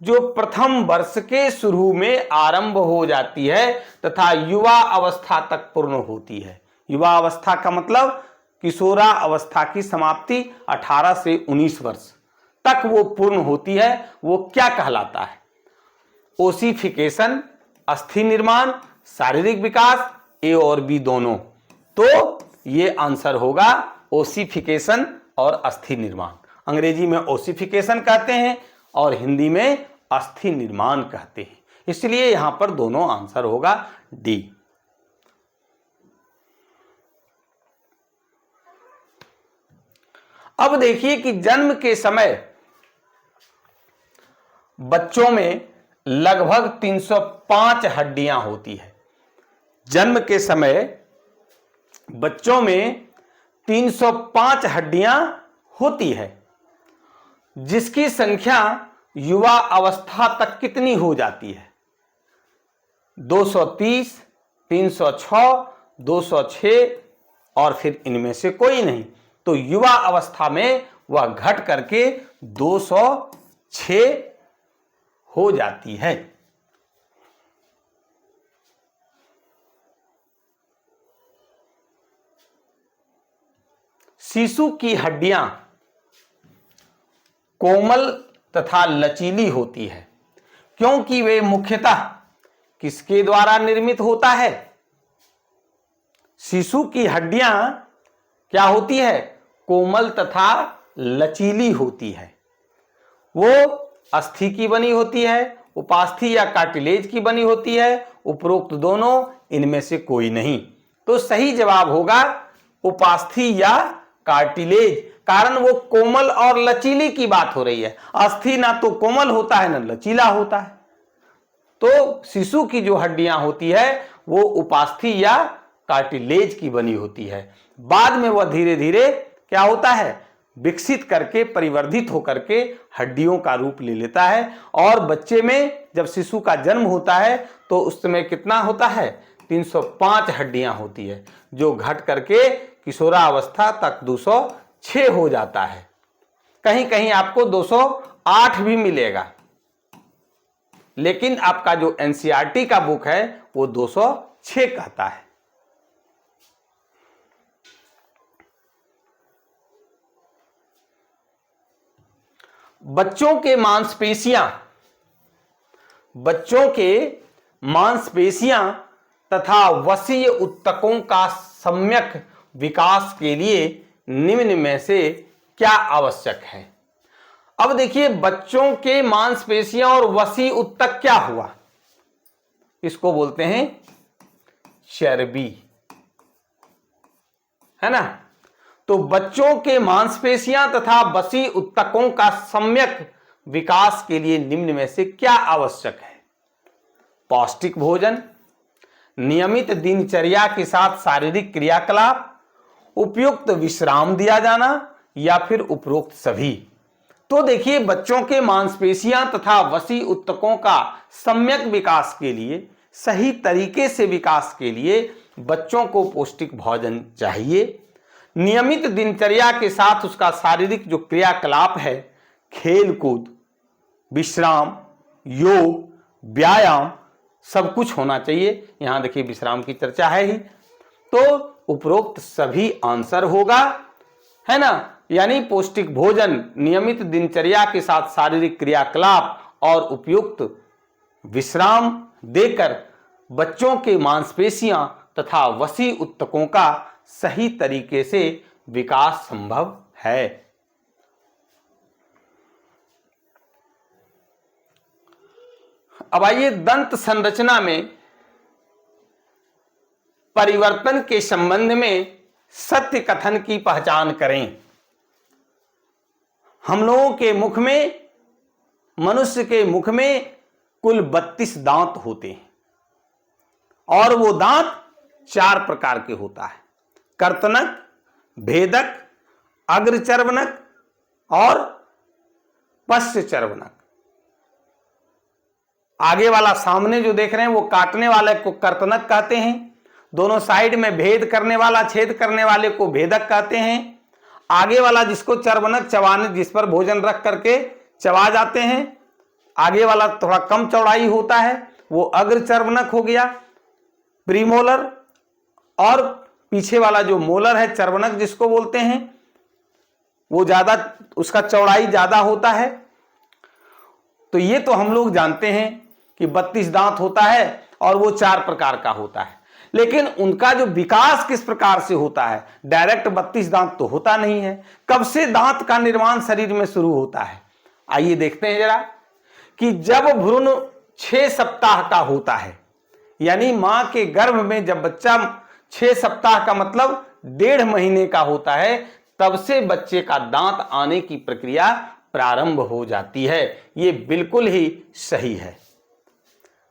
जो प्रथम वर्ष के शुरू में आरंभ हो जाती है तथा युवा अवस्था तक पूर्ण होती है। युवा अवस्था का मतलब किशोरा अवस्था की समाप्ति 18 से 19 वर्ष तक वो पूर्ण होती है, वो क्या कहलाता है? ओसिफिकेशन, अस्थि निर्माण, शारीरिक विकास, ए और बी दोनों। तो ये आंसर होगा ओसिफिकेशन और अस्थि निर्माण। अंग्रेजी में ओसिफिकेशन कहते हैं और हिंदी में अस्थि निर्माण कहते हैं, इसलिए यहां पर दोनों आंसर होगा डी। अब देखिए कि जन्म के समय बच्चों में लगभग 305 हड्डियां होती है। जन्म के समय बच्चों में 305 हड्डियां होती है, जिसकी संख्या युवा अवस्था तक कितनी हो जाती है? 230, 306, 206 और फिर इनमें से कोई नहीं। तो युवा अवस्था में वह घट करके 206 हो जाती है। शिशु की हड्डियां कोमल तथा लचीली होती है, क्योंकि वे मुख्यतः किसके द्वारा निर्मित होता है? शिशु की हड्डियां क्या होती है? कोमल तथा लचीली होती है। वो अस्थि की बनी होती है, उपास्थि या कार्टिलेज की बनी होती है, उपरोक्त दोनों, इनमें से कोई नहीं। तो सही जवाब होगा उपास्थि या कार्टिलेज, कारण वो कोमल और लचीली की बात हो रही है। अस्थि ना तो कोमल होता है ना लचीला होता है। तो शिशु की जो हड्डियां होती है वो उपास्थि या कार्टिलेज की बनी होती है। बाद में वह धीरे धीरे क्या होता है? विकसित करके, परिवर्धित होकर के हड्डियों का रूप ले लेता है। और बच्चे में जब शिशु का जन्म होता है तो उस समय कितना होता है? 305 हड्डियां होती है, जो घट करके किशोरावस्था तक 206 हो जाता है। कहीं कहीं आपको 208 भी मिलेगा, लेकिन आपका जो एनसीईआरटी का बुक है वो 206 कहता है। बच्चों के मांसपेशियां तथा वसीय उत्तकों का सम्यक विकास के लिए निम्न में से क्या आवश्यक है? अब देखिए, बच्चों के मांसपेशियां और वसीय उत्तक क्या हुआ? इसको बोलते हैं चर्बी, है ना। तो बच्चों के मांसपेशियां तथा वसीय उत्तकों का सम्यक विकास के लिए निम्न में से क्या आवश्यक है? पौष्टिक भोजन, नियमित दिनचर्या के साथ शारीरिक क्रियाकलाप, उपयुक्त विश्राम दिया जाना, या फिर उपरोक्त सभी। तो तो देखिए, बच्चों के मांसपेशियां तथा वसी ऊतकों का सम्यक विकास के लिए, सही तरीके से विकास के लिए बच्चों को पौष्टिक भोजन चाहिए। नियमित दिनचर्या के साथ उसका शारीरिक जो क्रियाकलाप है, खेल कूद, विश्राम, योग, व्यायाम, सब कुछ होना चाहिए। यहां देखिए विश्राम की चर्चा है ही, तो उपरोक्त सभी आंसर होगा, है ना। यानी पौष्टिक भोजन, नियमित दिनचर्या के साथ शारीरिक क्रियाकलाप और उपयुक्त विश्राम देकर बच्चों के मांसपेशियां तथा वसी ऊतकों का सही तरीके से विकास संभव है। अब आइए दंत संरचना में परिवर्तन के संबंध में सत्य कथन की पहचान करें। हम लोगों के मुख में, मनुष्य के मुख में कुल 32 दांत होते हैं और वो दांत 4 प्रकार के होता है: कर्तनक, भेदक, अग्रचर्वनक और पश्चचर्वनक। आगे वाला सामने जो देख रहे हैं वो काटने वाले को कर्तनक कहते हैं, दोनों साइड में भेद करने वाला, छेद करने वाले को भेदक कहते हैं। आगे वाला जिसको चर्वनक, चबाने, जिस पर भोजन रख करके चबा जाते हैं, आगे वाला थोड़ा कम चौड़ाई होता है, वो अग्रचर्वनक हो गया, प्रीमोलर। और पीछे वाला जो मोलर है, चर्वनक जिसको बोलते हैं, वो ज्यादा, उसका चौड़ाई ज्यादा होता है। तो ये तो हम लोग जानते हैं कि 32 दांत होता है और वो 4 प्रकार का होता है, लेकिन उनका जो विकास किस प्रकार से होता है, डायरेक्ट 32 दांत तो होता नहीं है। कब से दांत का निर्माण शरीर में शुरू होता है, आइए देखते हैं जरा। कि जब भ्रूण 6 सप्ताह का होता है, यानी मां के गर्भ में जब बच्चा 6 सप्ताह का मतलब 1.5 महीने का होता है, तब से बच्चे का दांत आने की प्रक्रिया प्रारंभ हो जाती है। यह बिल्कुल ही सही है।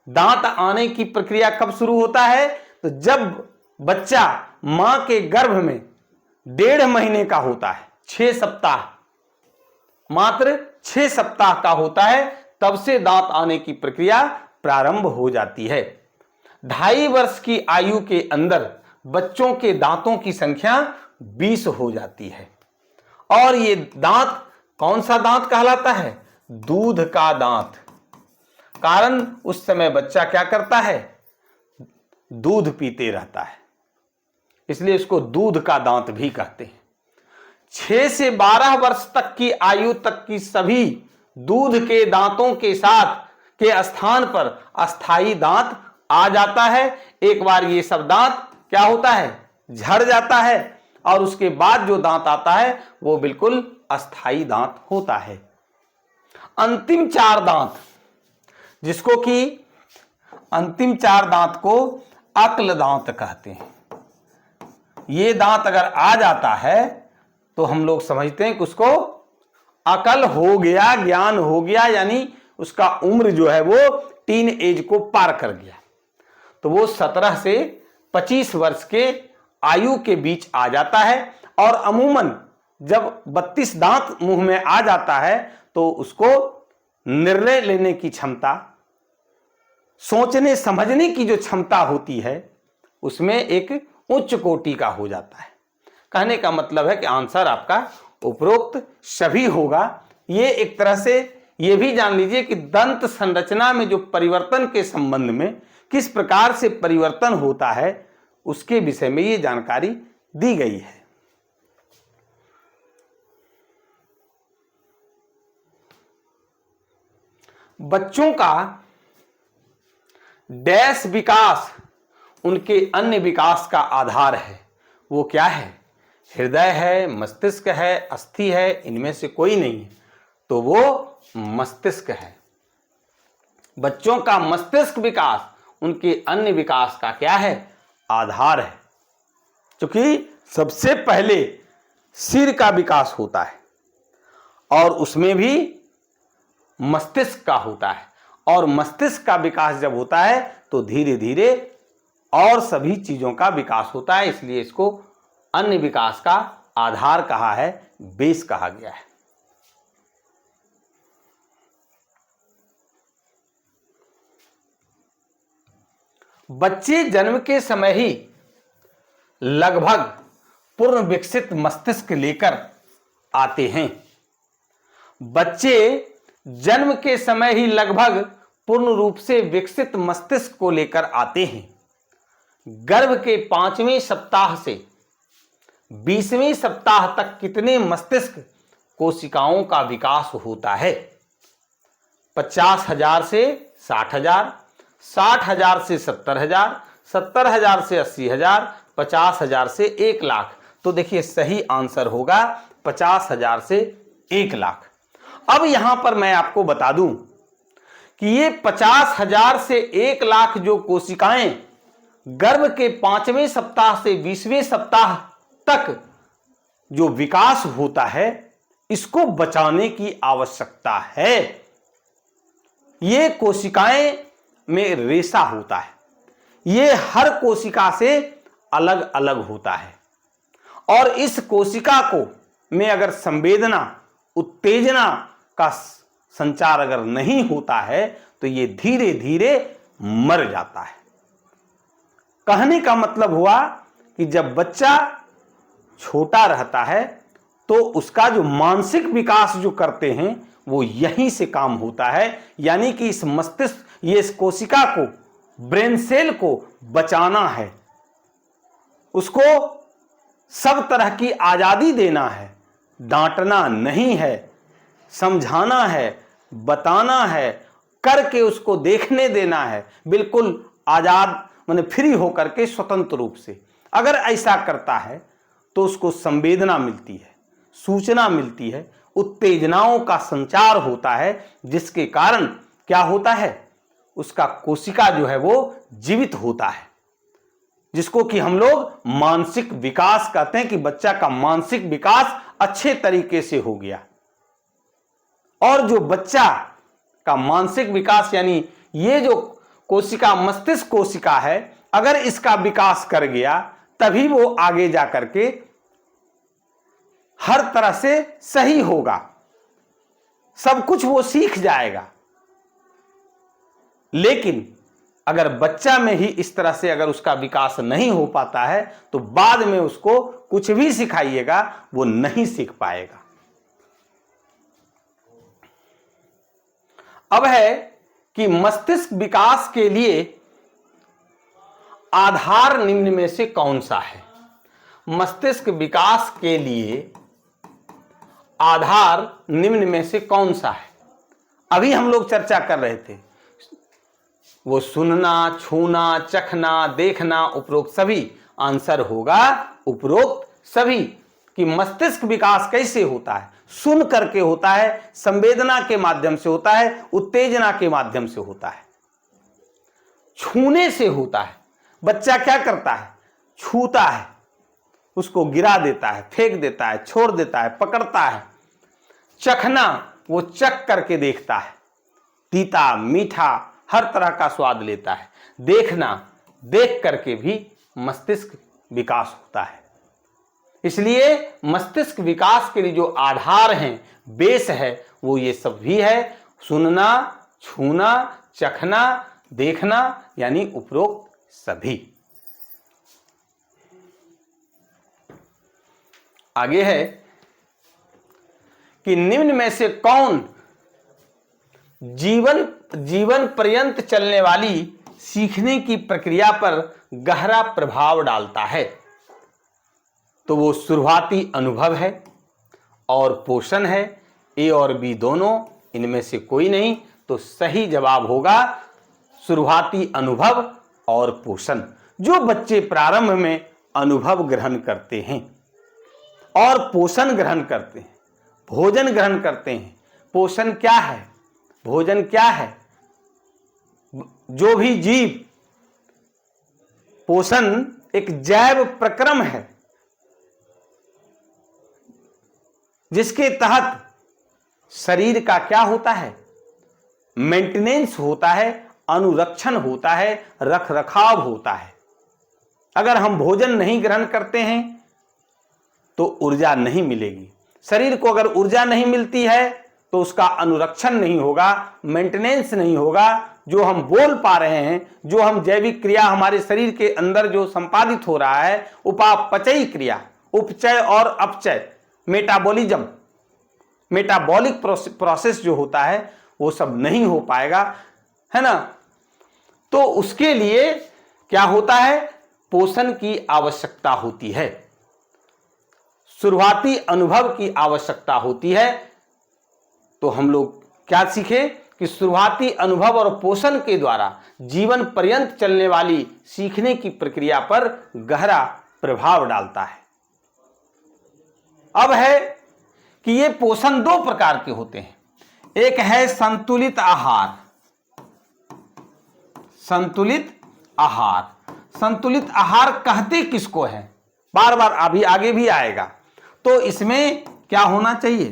दांत आने की प्रक्रिया कब शुरू होता है? तो जब बच्चा मां के गर्भ में 1.5 महीने का होता है, 6 सप्ताह, मात्र 6 सप्ताह का होता है, तब से दांत आने की प्रक्रिया प्रारंभ हो जाती है। 2.5 वर्ष की आयु के अंदर बच्चों के दांतों की संख्या 20 हो जाती है। और ये दांत कौन सा दांत कहलाता है? दूध का दांत। कारण उस समय बच्चा क्या करता है? दूध पीते रहता है, इसलिए इसको दूध का दांत भी कहते हैं। 6 से 12 वर्ष तक की आयु तक की सभी दूध के दांतों के साथ के स्थान पर अस्थाई दांत आ जाता है। एक बार ये सब दांत क्या होता है? झड़ जाता है और उसके बाद जो दांत आता है वो बिल्कुल अस्थाई दांत होता है। अंतिम 4 दांत, जिसको कि अंतिम 4 दांत को अक्ल दांत कहते हैं। ये दांत अगर आ जाता है तो हम लोग समझते हैं कि उसको अकल हो गया, ज्ञान हो गया, यानी उसका उम्र जो है वो टीन एज को पार कर गया। तो वो 17 से 25 वर्ष के आयु के बीच आ जाता है। और अमूमन जब 32 दांत मुंह में आ जाता है तो उसको निर्णय लेने की क्षमता, सोचने समझने की जो क्षमता होती है, उसमें एक उच्च कोटि का हो जाता है। कहने का मतलब है कि आंसर आपका उपरोक्त सभी होगा। ये एक तरह से ये भी जान लीजिए कि दंत संरचना में जो परिवर्तन के संबंध में किस प्रकार से परिवर्तन होता है, उसके विषय में ये जानकारी दी गई है। बच्चों का डैश विकास उनके अन्य विकास का आधार है। वो क्या है? हृदय है, मस्तिष्क है, अस्थि है, इनमें से कोई नहीं है तो वो मस्तिष्क है। बच्चों का मस्तिष्क विकास उनके अन्य विकास का क्या है? आधार है। क्योंकि सबसे पहले सिर का विकास होता है और उसमें भी मस्तिष्क का होता है, और मस्तिष्क का विकास जब होता है तो धीरे धीरे और सभी चीजों का विकास होता है। इसलिए इसको अन्य विकास का आधार कहा है, बेस कहा गया है। बच्चे जन्म के समय ही लगभग पूर्ण विकसित मस्तिष्क लेकर आते हैं। बच्चे जन्म के समय ही लगभग पूर्ण रूप से विकसित मस्तिष्क को लेकर आते हैं। गर्भ के 5वें सप्ताह से 20वें सप्ताह तक कितने मस्तिष्क कोशिकाओं का विकास होता है? 50,000 से 60,000, 60,000 से 70,000, 70,000 से 80,000, 50,000 से 1,00,000। तो देखिए सही आंसर होगा 50,000 से 1,00,000। अब यहां पर मैं आपको बता दूं कि ये 50,000 से 1,00,000 जो कोशिकाएं गर्भ के 5वें सप्ताह से 20वें सप्ताह तक जो विकास होता है, इसको बचाने की आवश्यकता है। ये कोशिकाएं में रेशा होता है, ये हर कोशिका से अलग अलग होता है और इस कोशिका को में अगर संवेदना, उत्तेजना का संचार अगर नहीं होता है तो ये धीरे धीरे मर जाता है। कहने का मतलब हुआ कि जब बच्चा छोटा रहता है तो उसका जो मानसिक विकास जो करते हैं वो यहीं से काम होता है, यानी कि इस मस्तिष्क, ये इस कोशिका को, ब्रेन सेल को बचाना है, उसको सब तरह की आजादी देना है, डांटना नहीं है, समझाना है, बताना है, करके उसको देखने देना है, बिल्कुल आजाद माने फ्री होकर के स्वतंत्र रूप से। अगर ऐसा करता है तो उसको संवेदना मिलती है, सूचना मिलती है, उत्तेजनाओं का संचार होता है, जिसके कारण क्या होता है, उसका कोशिका जो है वो जीवित होता है, जिसको कि हम लोग मानसिक विकास कहते हैं कि बच्चा का मानसिक विकास अच्छे तरीके से हो गया। और जो बच्चा का मानसिक विकास यानी ये जो कोशिका मस्तिष्क कोशिका है, अगर इसका विकास कर गया तभी वो आगे जा करके हर तरह से सही होगा, सब कुछ वो सीख जाएगा। लेकिन अगर बच्चा में ही इस तरह से अगर उसका विकास नहीं हो पाता है तो बाद में उसको कुछ भी सिखाइएगा वो नहीं सीख पाएगा। अब है कि मस्तिष्क विकास के लिए आधार निम्न में से कौन सा है? मस्तिष्क विकास के लिए आधार निम्न में से कौन सा है? अभी हम लोग चर्चा कर रहे थे, वो सुनना, छूना, चखना, देखना, उपरोक्त सभी। आंसर होगा उपरोक्त सभी। कि मस्तिष्क विकास कैसे होता है? सुन करके होता है, संवेदना के माध्यम से होता है, उत्तेजना के माध्यम से होता है, छूने से होता है। बच्चा क्या करता है? छूता है, उसको गिरा देता है, फेंक देता है, छोड़ देता है, पकड़ता है। चखना, वो चख करके देखता है, तीता, मीठा, हर तरह का स्वाद लेता है। देखना, देख करके भी मस्तिष्क विकास होता है। इसलिए मस्तिष्क विकास के लिए जो आधार हैं, बेस है, वो ये सब भी है। सुनना, छूना, चखना, देखना, यानी उपरोक्त सभी। आगे है कि निम्न में से कौन जीवन पर्यंत चलने वाली सीखने की प्रक्रिया पर गहरा प्रभाव डालता है? तो वो शुरुआती अनुभव है और पोषण है। ए और बी दोनों, इनमें से कोई नहीं। तो सही जवाब होगा शुरुआती अनुभव और पोषण। जो बच्चे प्रारंभ में अनुभव ग्रहण करते हैं और पोषण ग्रहण करते हैं, भोजन ग्रहण करते हैं। पोषण क्या है? भोजन क्या है? जो भी जीव, पोषण एक जैव प्रक्रम है जिसके तहत शरीर का क्या होता है? मेंटेनेंस होता है, अनुरक्षण होता है, रख रखाव होता है। अगर हम भोजन नहीं ग्रहण करते हैं तो ऊर्जा नहीं मिलेगी। शरीर को अगर ऊर्जा नहीं मिलती है तो उसका अनुरक्षण नहीं होगा, मेंटेनेंस नहीं होगा, जो हम बोल पा रहे हैं, जो हम जैविक क्रिया हमारे शरीर के अंदर जो संपादित हो रहा है, उपापचयी क्रिया, उपचय और अपचय, मेटाबॉलिज्म, मेटाबॉलिक प्रोसेस जो होता है वो सब नहीं हो पाएगा, है ना। तो उसके लिए क्या होता है, पोषण की आवश्यकता होती है, शुरुआती अनुभव की आवश्यकता होती है। तो हम लोग क्या सीखे कि शुरुआती अनुभव और पोषण के द्वारा जीवन पर्यंत चलने वाली सीखने की प्रक्रिया पर गहरा प्रभाव डालता है। अब है कि ये पोषण दो प्रकार के होते हैं, एक है संतुलित आहार, संतुलित आहार। संतुलित आहार कहते किसको है, बार बार अभी आगे भी आएगा। तो इसमें क्या होना चाहिए,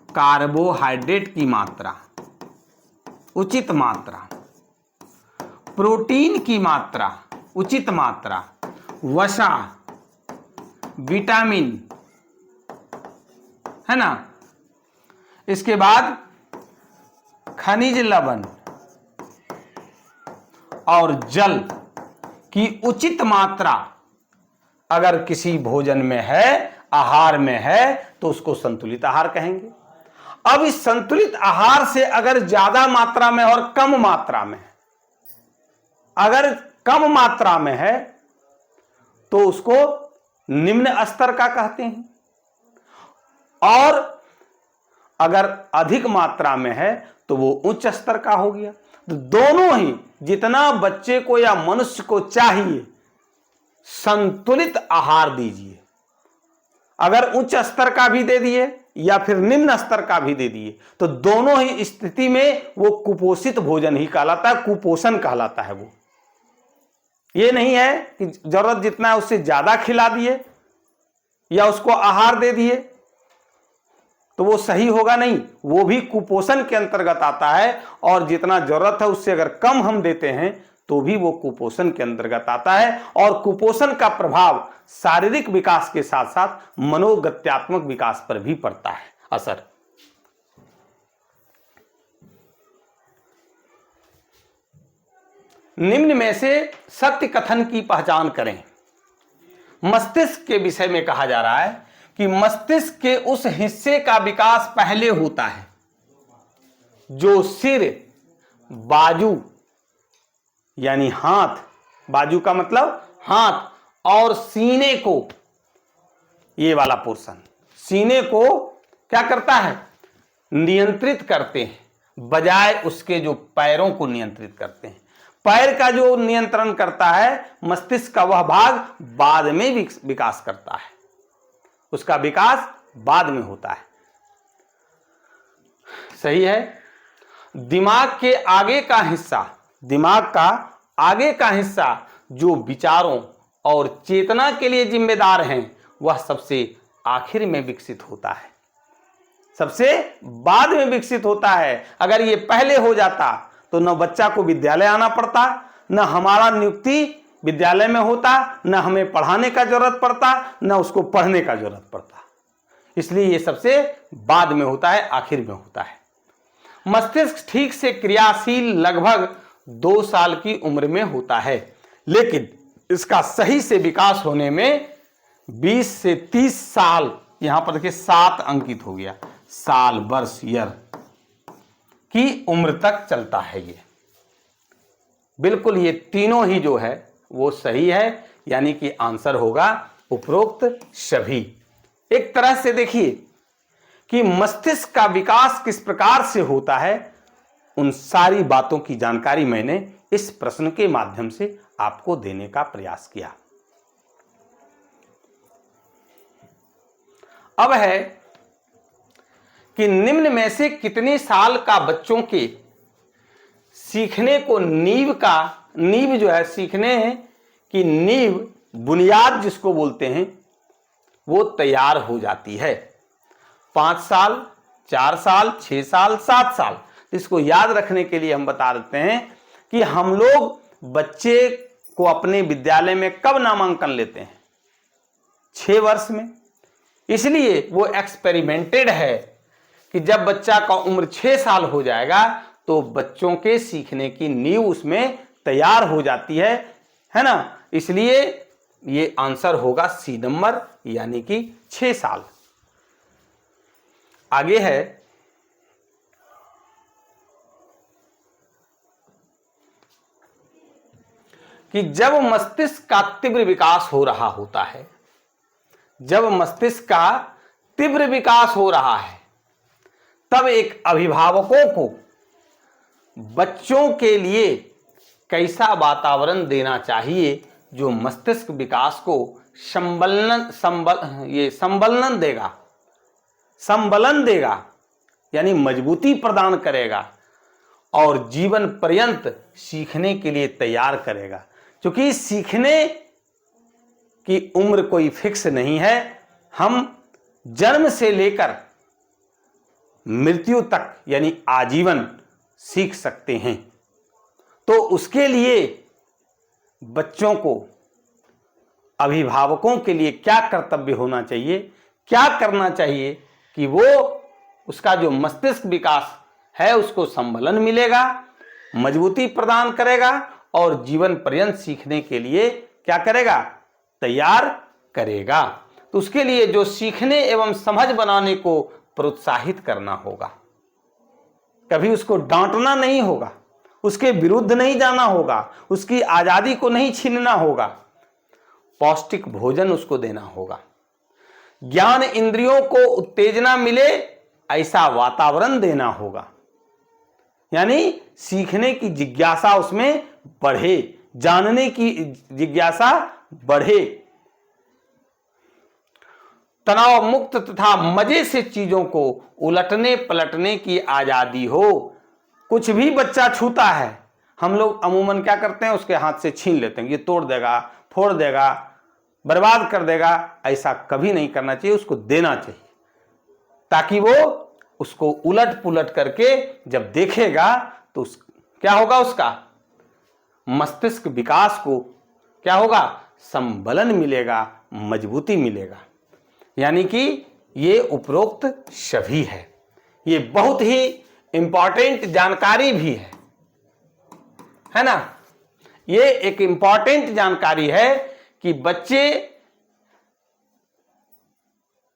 कार्बोहाइड्रेट की मात्रा उचित मात्रा, प्रोटीन की मात्रा उचित मात्रा, वसा, विटामिन, है ना, इसके बाद खनिज लवण और जल की उचित मात्रा अगर किसी भोजन में है, आहार में है, तो उसको संतुलित आहार कहेंगे। अब इस संतुलित आहार से अगर ज्यादा मात्रा में और कम मात्रा में, अगर कम मात्रा में है तो उसको निम्न स्तर का कहते हैं, और अगर अधिक मात्रा में है तो वो उच्च स्तर का हो गया। तो दोनों ही, जितना बच्चे को या मनुष्य को चाहिए, संतुलित आहार दीजिए। अगर उच्च स्तर का भी दे दिए या फिर निम्न स्तर का भी दे दिए, तो दोनों ही स्थिति में वो कुपोषित भोजन ही कहलाता है, कुपोषण कहलाता है। वो ये नहीं है कि जरूरत जितना है उससे ज्यादा खिला दिए या उसको आहार दे दिए तो वो सही होगा, नहीं, वो भी कुपोषण के अंतर्गत आता है। और जितना जरूरत है उससे अगर कम हम देते हैं तो भी वो कुपोषण के अंतर्गत आता है। और कुपोषण का प्रभाव शारीरिक विकास के साथ साथ मनोगत्यात्मक विकास पर भी पड़ता है असर। निम्न में से सत्य कथन की पहचान करें। मस्तिष्क के विषय में कहा जा रहा है कि मस्तिष्क के उस हिस्से का विकास पहले होता है जो सिर, बाजू यानी हाथ, बाजू का मतलब हाथ, और सीने को, ये वाला पोर्शन, सीने को क्या करता है, नियंत्रित करते हैं, बजाय उसके जो पैरों को नियंत्रित करते हैं। पैर का जो नियंत्रण करता है मस्तिष्क का, वह भाग बाद में विकास करता है, उसका विकास बाद में होता है। सही है। दिमाग के आगे का हिस्सा, दिमाग का आगे का हिस्सा जो विचारों और चेतना के लिए जिम्मेदार हैं, वह सबसे आखिर में विकसित होता है, सबसे बाद में विकसित होता है। अगर ये पहले हो जाता तो न बच्चा को विद्यालय आना पड़ता, न हमारा नियुक्ति विद्यालय में होता, न हमें पढ़ाने का जरूरत पड़ता, न उसको पढ़ने का जरूरत पड़ता। इसलिए ये सबसे बाद में होता है, आखिर में होता है। मस्तिष्क ठीक से क्रियाशील लगभग 2 साल की उम्र में होता है, लेकिन इसका सही से विकास होने में 20 से 30 साल, यहां पर देखिए 7 अंकित हो गया, साल, वर्ष, ईयर की उम्र तक चलता है। ये बिल्कुल, ये तीनों ही जो है वो सही है, यानी कि आंसर होगा उपरोक्त सभी। एक तरह से देखिए कि मस्तिष्क का विकास किस प्रकार से होता है, उन सारी बातों की जानकारी मैंने इस प्रश्न के माध्यम से आपको देने का प्रयास किया। अब है कि निम्न में से कितने साल का बच्चों के सीखने को नींव जो है, सीखने की नींव, बुनियाद जिसको बोलते हैं, वो तैयार हो जाती है। 5 साल, 4 साल, 6 साल, 7 साल। इसको याद रखने के लिए हम बता देते हैं कि हम लोग बच्चे को अपने विद्यालय में कब नामांकन लेते हैं, 6 वर्ष में। इसलिए वो एक्सपेरिमेंटेड है कि जब बच्चा का उम्र 6 साल हो जाएगा तो बच्चों के सीखने की नींव उसमें तैयार हो जाती है ना। इसलिए ये आंसर होगा सी नंबर, यानी कि 6 साल। आगे है कि जब मस्तिष्क का तीव्र विकास हो रहा होता है, जब मस्तिष्क का तीव्र विकास हो रहा है, तब एक अभिभावकों को बच्चों के लिए कैसा वातावरण देना चाहिए जो मस्तिष्क विकास को संबलन देगा, यानी मजबूती प्रदान करेगा और जीवन पर्यंत सीखने के लिए तैयार करेगा। क्योंकि सीखने की उम्र कोई फिक्स नहीं है, हम जन्म से लेकर मृत्यु तक यानी आजीवन सीख सकते हैं। तो उसके लिए बच्चों को, अभिभावकों के लिए क्या कर्तव्य होना चाहिए, क्या करना चाहिए कि वो उसका जो मस्तिष्क विकास है उसको संबलन मिलेगा, मजबूती प्रदान करेगा और जीवन पर्यंत सीखने के लिए क्या करेगा, तैयार करेगा। तो उसके लिए जो सीखने एवं समझ बनाने को प्रोत्साहित करना होगा, कभी उसको डांटना नहीं होगा, उसके विरुद्ध नहीं जाना होगा, उसकी आजादी को नहीं छीनना होगा, पौष्टिक भोजन उसको देना होगा, ज्ञान इंद्रियों को उत्तेजना मिले ऐसा वातावरण देना होगा, यानी सीखने की जिज्ञासा उसमें बढ़े, जानने की जिज्ञासा बढ़े, तनाव मुक्त तथा मजे से चीजों को उलटने पलटने की आजादी हो। कुछ भी बच्चा छूता है, हम लोग अमूमन क्या करते हैं, उसके हाथ से छीन लेते हैं, ये तोड़ देगा, फोड़ देगा, बर्बाद कर देगा। ऐसा कभी नहीं करना चाहिए, उसको देना चाहिए ताकि वो उसको उलट पुलट करके जब देखेगा तो क्या होगा, उसका मस्तिष्क विकास को क्या होगा, संबलन मिलेगा, मजबूती मिलेगा। यानी कि ये उपरोक्त सभी है, ये बहुत ही इंपॉर्टेंट जानकारी भी है ना। ये एक इंपॉर्टेंट जानकारी है कि बच्चे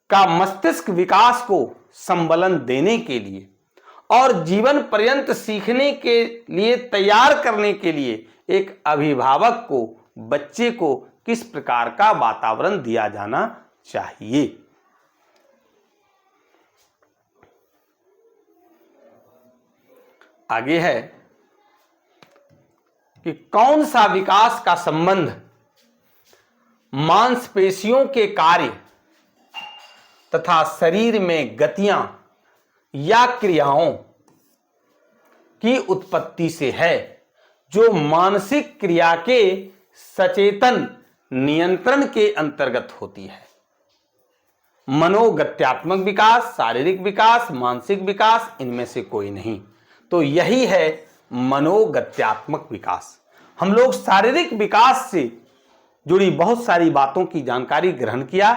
का मस्तिष्क विकास को संबलन देने के लिए और जीवन पर्यंत सीखने के लिए तैयार करने के लिए एक अभिभावक को बच्चे को किस प्रकार का वातावरण दिया जाना चाहिए। आगे है कि कौन सा विकास का संबंध मांसपेशियों के कार्य तथा शरीर में गतियां या क्रियाओं की उत्पत्ति से है, जो मानसिक क्रिया के सचेतन नियंत्रण के अंतर्गत होती है। मनोगत्यात्मक विकास, शारीरिक विकास, मानसिक विकास, इनमें से कोई नहीं। तो यही है मनोगत्यात्मक विकास। हम लोग शारीरिक विकास से जुड़ी बहुत सारी बातों की जानकारी ग्रहण किया।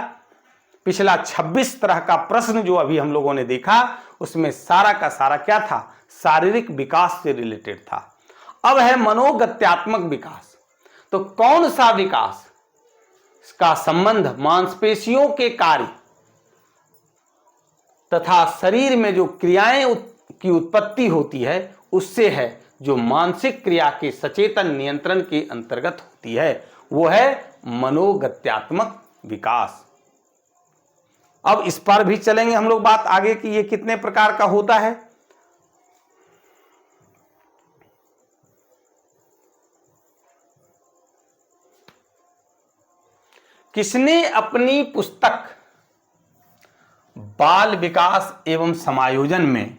पिछला 26 तरह का प्रश्न जो अभी हम लोगों ने देखा, उसमें सारा का सारा क्या था, शारीरिक विकास से रिलेटेड था। अब है मनोगत्यात्मक विकास। तो कौन सा विकास का संबंध मांसपेशियों के कार्य तथा शरीर में जो क्रियाएं की उत्पत्ति होती है उससे है, जो मानसिक क्रिया के सचेतन नियंत्रण के अंतर्गत होती है, वो है मनोगत्यात्मक विकास। अब इस पर भी चलेंगे हम लोग बात आगे कि ये कितने प्रकार का होता है। किसने अपनी पुस्तक बाल विकास एवं समायोजन में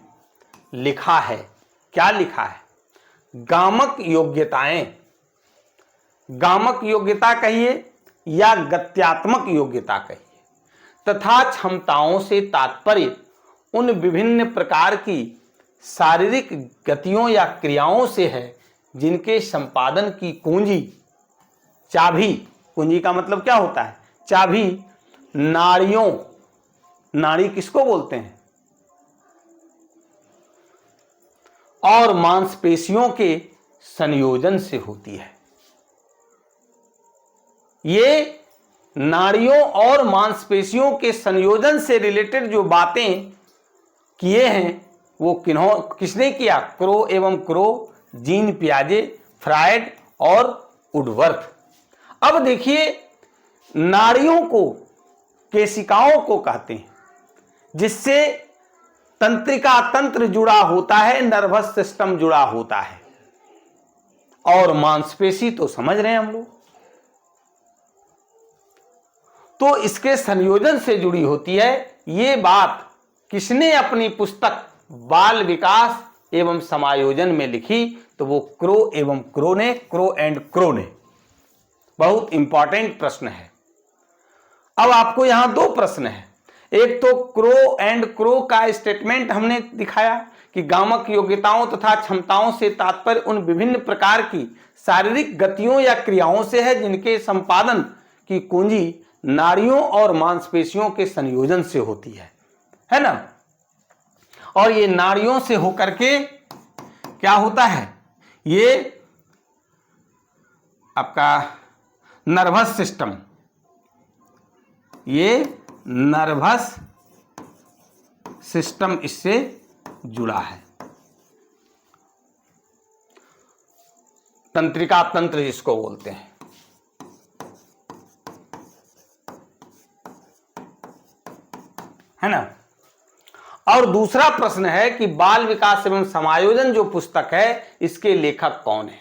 लिखा है, क्या लिखा है, गामक योग्यताएं, गामक योग्यता कहिए या गत्यात्मक योग्यता कहिए, तथा क्षमताओं से तात्पर्य उन विभिन्न प्रकार की शारीरिक गतियों या क्रियाओं से है जिनके संपादन की कुंजी, चाबी, कुंजी का मतलब क्या होता है, चाबी, नाड़ियों, नाड़ी किसको बोलते हैं, और मांसपेशियों के संयोजन से होती है। ये नाड़ियों और मांसपेशियों के संयोजन से रिलेटेड जो बातें किए हैं वो किसने किया? क्रो एवं क्रो, जीन पियाजे, फ्रायड और वुडवर्थ। अब देखिए, नाड़ियों को केशिकाओं को कहते हैं, जिससे तंत्रिका तंत्र जुड़ा होता है, नर्वस सिस्टम जुड़ा होता है, और मांसपेशी तो समझ रहे हैं हम लोग, तो इसके संयोजन से जुड़ी होती है। ये बात किसने अपनी पुस्तक बाल विकास एवं समायोजन में लिखी? तो वो क्रो एवं क्रो ने, क्रो एंड क्रो ने। बहुत इंपॉर्टेंट प्रश्न है। अब आपको यहां दो प्रश्न है। एक तो क्रो एंड क्रो का स्टेटमेंट हमने दिखाया कि गामक योग्यताओं तथा क्षमताओं से तात्पर्य उन विभिन्न प्रकार की शारीरिक गतियों या क्रियाओं से है जिनके संपादन की कुंजी नाड़ियों और मांसपेशियों के संयोजन से होती है ना। और ये नाड़ियों से होकर के क्या होता है? ये आपका नर्वस सिस्टम, ये नर्वस सिस्टम इससे जुड़ा है। तंत्रिका तंत्र जिसको बोलते हैं, है ना। और दूसरा प्रश्न है कि बाल विकास एवं समायोजन जो पुस्तक है, इसके लेखक कौन है?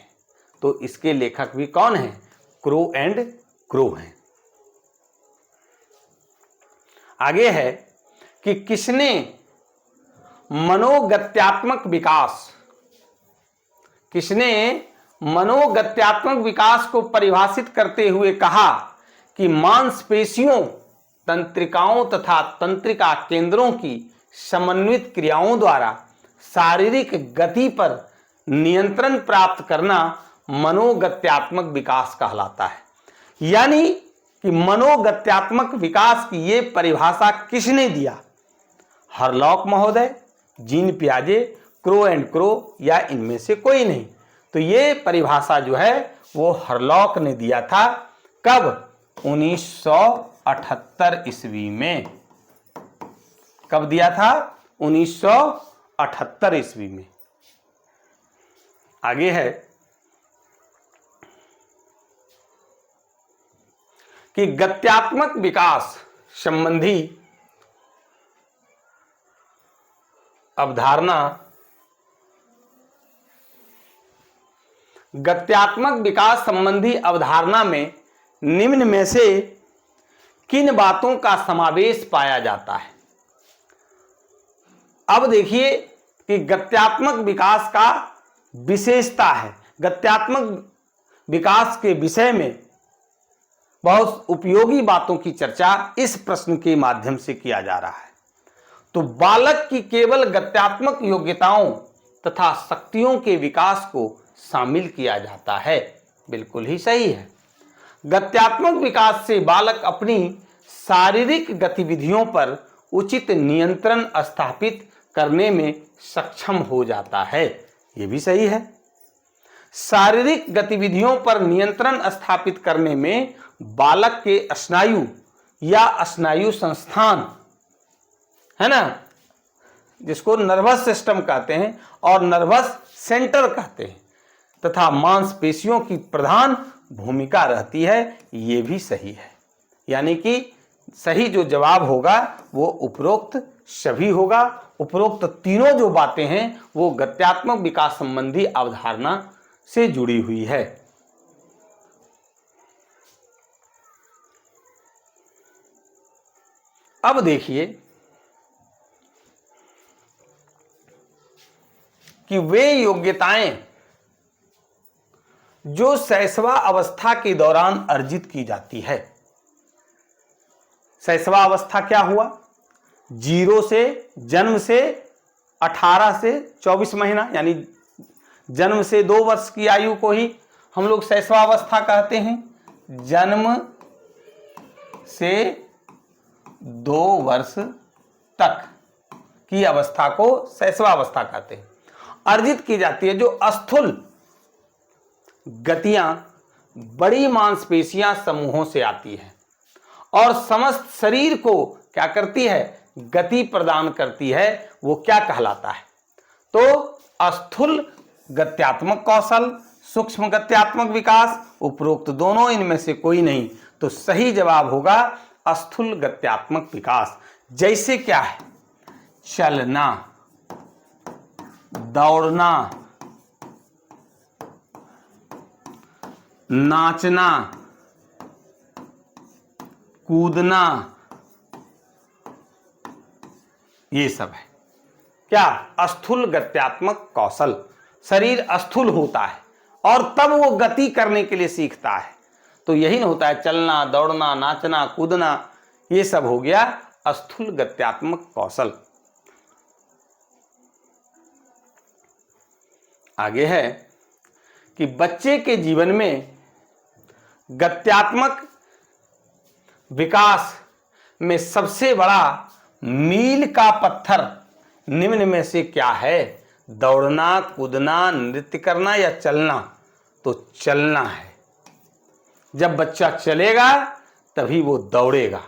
तो इसके लेखक भी कौन है? क्रो एंड क्रो हैं। आगे है कि किसने मनोगत्यात्मक विकास को परिभाषित करते हुए कहा कि मांसपेशियों, तंत्रिकाओं तथा तंत्रिका केंद्रों की समन्वित क्रियाओं द्वारा शारीरिक गति पर नियंत्रण प्राप्त करना मनोगत्यात्मक विकास कहलाता है। यानी कि मनोगत्यात्मक विकास की ये परिभाषा किसने दिया? हरलॉक महोदय, जीन पियाजे, क्रो एंड क्रो, या इनमें से कोई नहीं। तो ये परिभाषा जो है वो हरलॉक ने दिया था। कब? 1978 ईस्वी में। कब दिया था? 1978 ईस्वी में। आगे है कि गत्यात्मक विकास संबंधी अवधारणा, गत्यात्मक विकास संबंधी अवधारणा में निम्न में से किन बातों का समावेश पाया जाता है? अब देखिए कि गत्यात्मक विकास का विशेषता है। गत्यात्मक विकास के विषय में बहुत उपयोगी बातों की चर्चा इस प्रश्न के माध्यम से किया जा रहा है। तो बालक की केवल गत्यात्मक योग्यताओं तथा शक्तियों के विकास को शामिल किया जाता है। बिल्कुल ही सही है। गत्यात्मक विकास से बालक अपनी शारीरिक गतिविधियों पर उचित नियंत्रण स्थापित करने में सक्षम हो जाता है। यह भी सही है। शारीरिक गतिविधियों पर नियंत्रण स्थापित करने में बालक के स्नायु या स्नायु संस्थान, है ना, जिसको नर्वस सिस्टम कहते हैं और नर्वस सेंटर कहते हैं, तथा मांसपेशियों की प्रधान भूमिका रहती है। ये भी सही है। यानी कि सही जो जवाब होगा वो उपरोक्त सभी होगा। उपरोक्त तीनों जो बातें हैं वो गत्यात्मक विकास संबंधी अवधारणा से जुड़ी हुई है। अब देखिए कि वे योग्यताएं जो शैशवा अवस्था के दौरान अर्जित की जाती है। शैशवा अवस्था क्या हुआ? 0 से जन्म से 18 से 24 महीना, यानी जन्म से 2 वर्ष की आयु को ही हम लोग शैशवा अवस्था कहते हैं। जन्म से 2 वर्ष तक की अवस्था को शैशवा अवस्था कहते हैं। अर्जित की जाती है। जो स्थूल गतियां बड़ी मांसपेशियां समूहों से आती है और समस्त शरीर को क्या करती है, गति प्रदान करती है, वो क्या कहलाता है? तो स्थूल गत्यात्मक कौशल, सूक्ष्म गत्यात्मक विकास, उपरोक्त दोनों, इनमें से कोई नहीं। तो सही जवाब होगा स्थूल गत्यात्मक विकास। जैसे क्या है, चलना, दौड़ना, नाचना, कूदना, ये सब है क्या, स्थूल गत्यात्मक कौशल। शरीर स्थूल होता है और तब वो गति करने के लिए सीखता है। तो यही ना होता है, चलना, दौड़ना, नाचना, कूदना, ये सब हो गया स्थूल गत्यात्मक कौशल। आगे है कि बच्चे के जीवन में गत्यात्मक विकास में सबसे बड़ा मील का पत्थर निम्न में से क्या है? दौड़ना, कूदना, नृत्य करना या चलना? तो चलना है। जब बच्चा चलेगा तभी वो दौड़ेगा,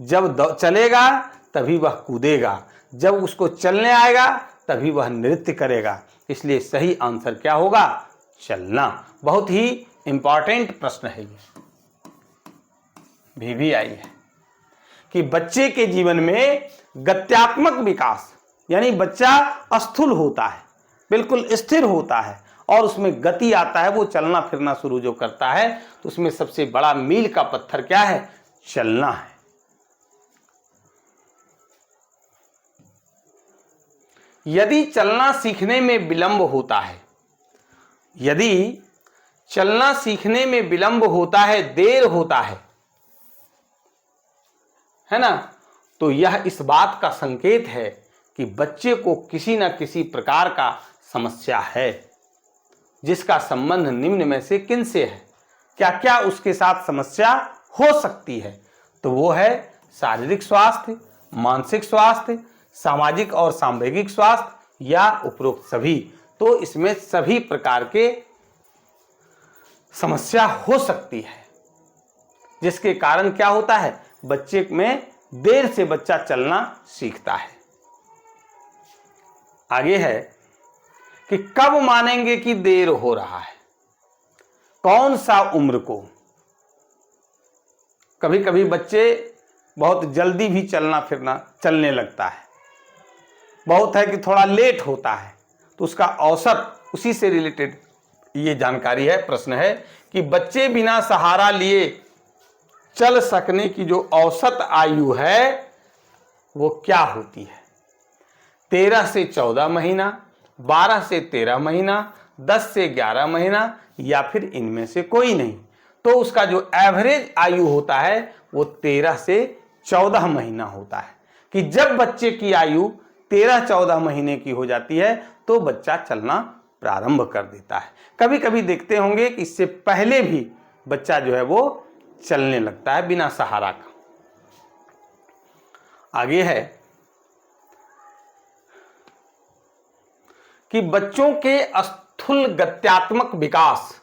जब चलेगा तभी वह कूदेगा, जब उसको चलने आएगा तभी वह नृत्य करेगा। इसलिए सही आंसर क्या होगा? चलना। बहुत ही इंपॉर्टेंट प्रश्न है ये, भी आई है कि बच्चे के जीवन में गत्यात्मक विकास, यानी बच्चा स्थूल होता है, बिल्कुल स्थिर होता है और उसमें गति आता है, वो चलना फिरना शुरू जो करता है, तो उसमें सबसे बड़ा मील का पत्थर क्या है? चलना है। यदि चलना सीखने में विलंब होता है, यदि चलना सीखने में विलंब होता है, देर होता है ना, तो यह इस बात का संकेत है कि बच्चे को किसी न किसी प्रकार का समस्या है, जिसका संबंध निम्न में से किन से है? क्या क्या उसके साथ समस्या हो सकती है? तो वो है शारीरिक स्वास्थ्य, मानसिक स्वास्थ्य, सामाजिक और सांवेगिक स्वास्थ्य या उपरोक्त सभी। तो इसमें सभी प्रकार के समस्या हो सकती है, जिसके कारण क्या होता है, बच्चे में देर से बच्चा चलना सीखता है। आगे है कि कब मानेंगे कि देर हो रहा है? कौन सा उम्र को? कभी कभी बच्चे बहुत जल्दी भी चलने लगता है, बहुत है कि थोड़ा लेट होता है, तो उसका औसत उसी से रिलेटेड ये जानकारी है। प्रश्न है कि बच्चे बिना सहारा लिए चल सकने की जो औसत आयु है वो क्या होती है? 13 से 14 महीना, 12 से 13 महीना, 10 से 11 महीना या फिर इनमें से कोई नहीं। तो उसका जो एवरेज आयु होता है वो 13 से 14 महीना होता है, कि जब बच्चे की आयु 13-14 महीने की हो जाती है तो बच्चा चलना प्रारंभ कर देता है। कभी कभी देखते होंगे कि इससे पहले भी बच्चा जो है वो चलने लगता है बिना सहारा का। आगे है कि बच्चों के स्थूल गत्यात्मक विकास,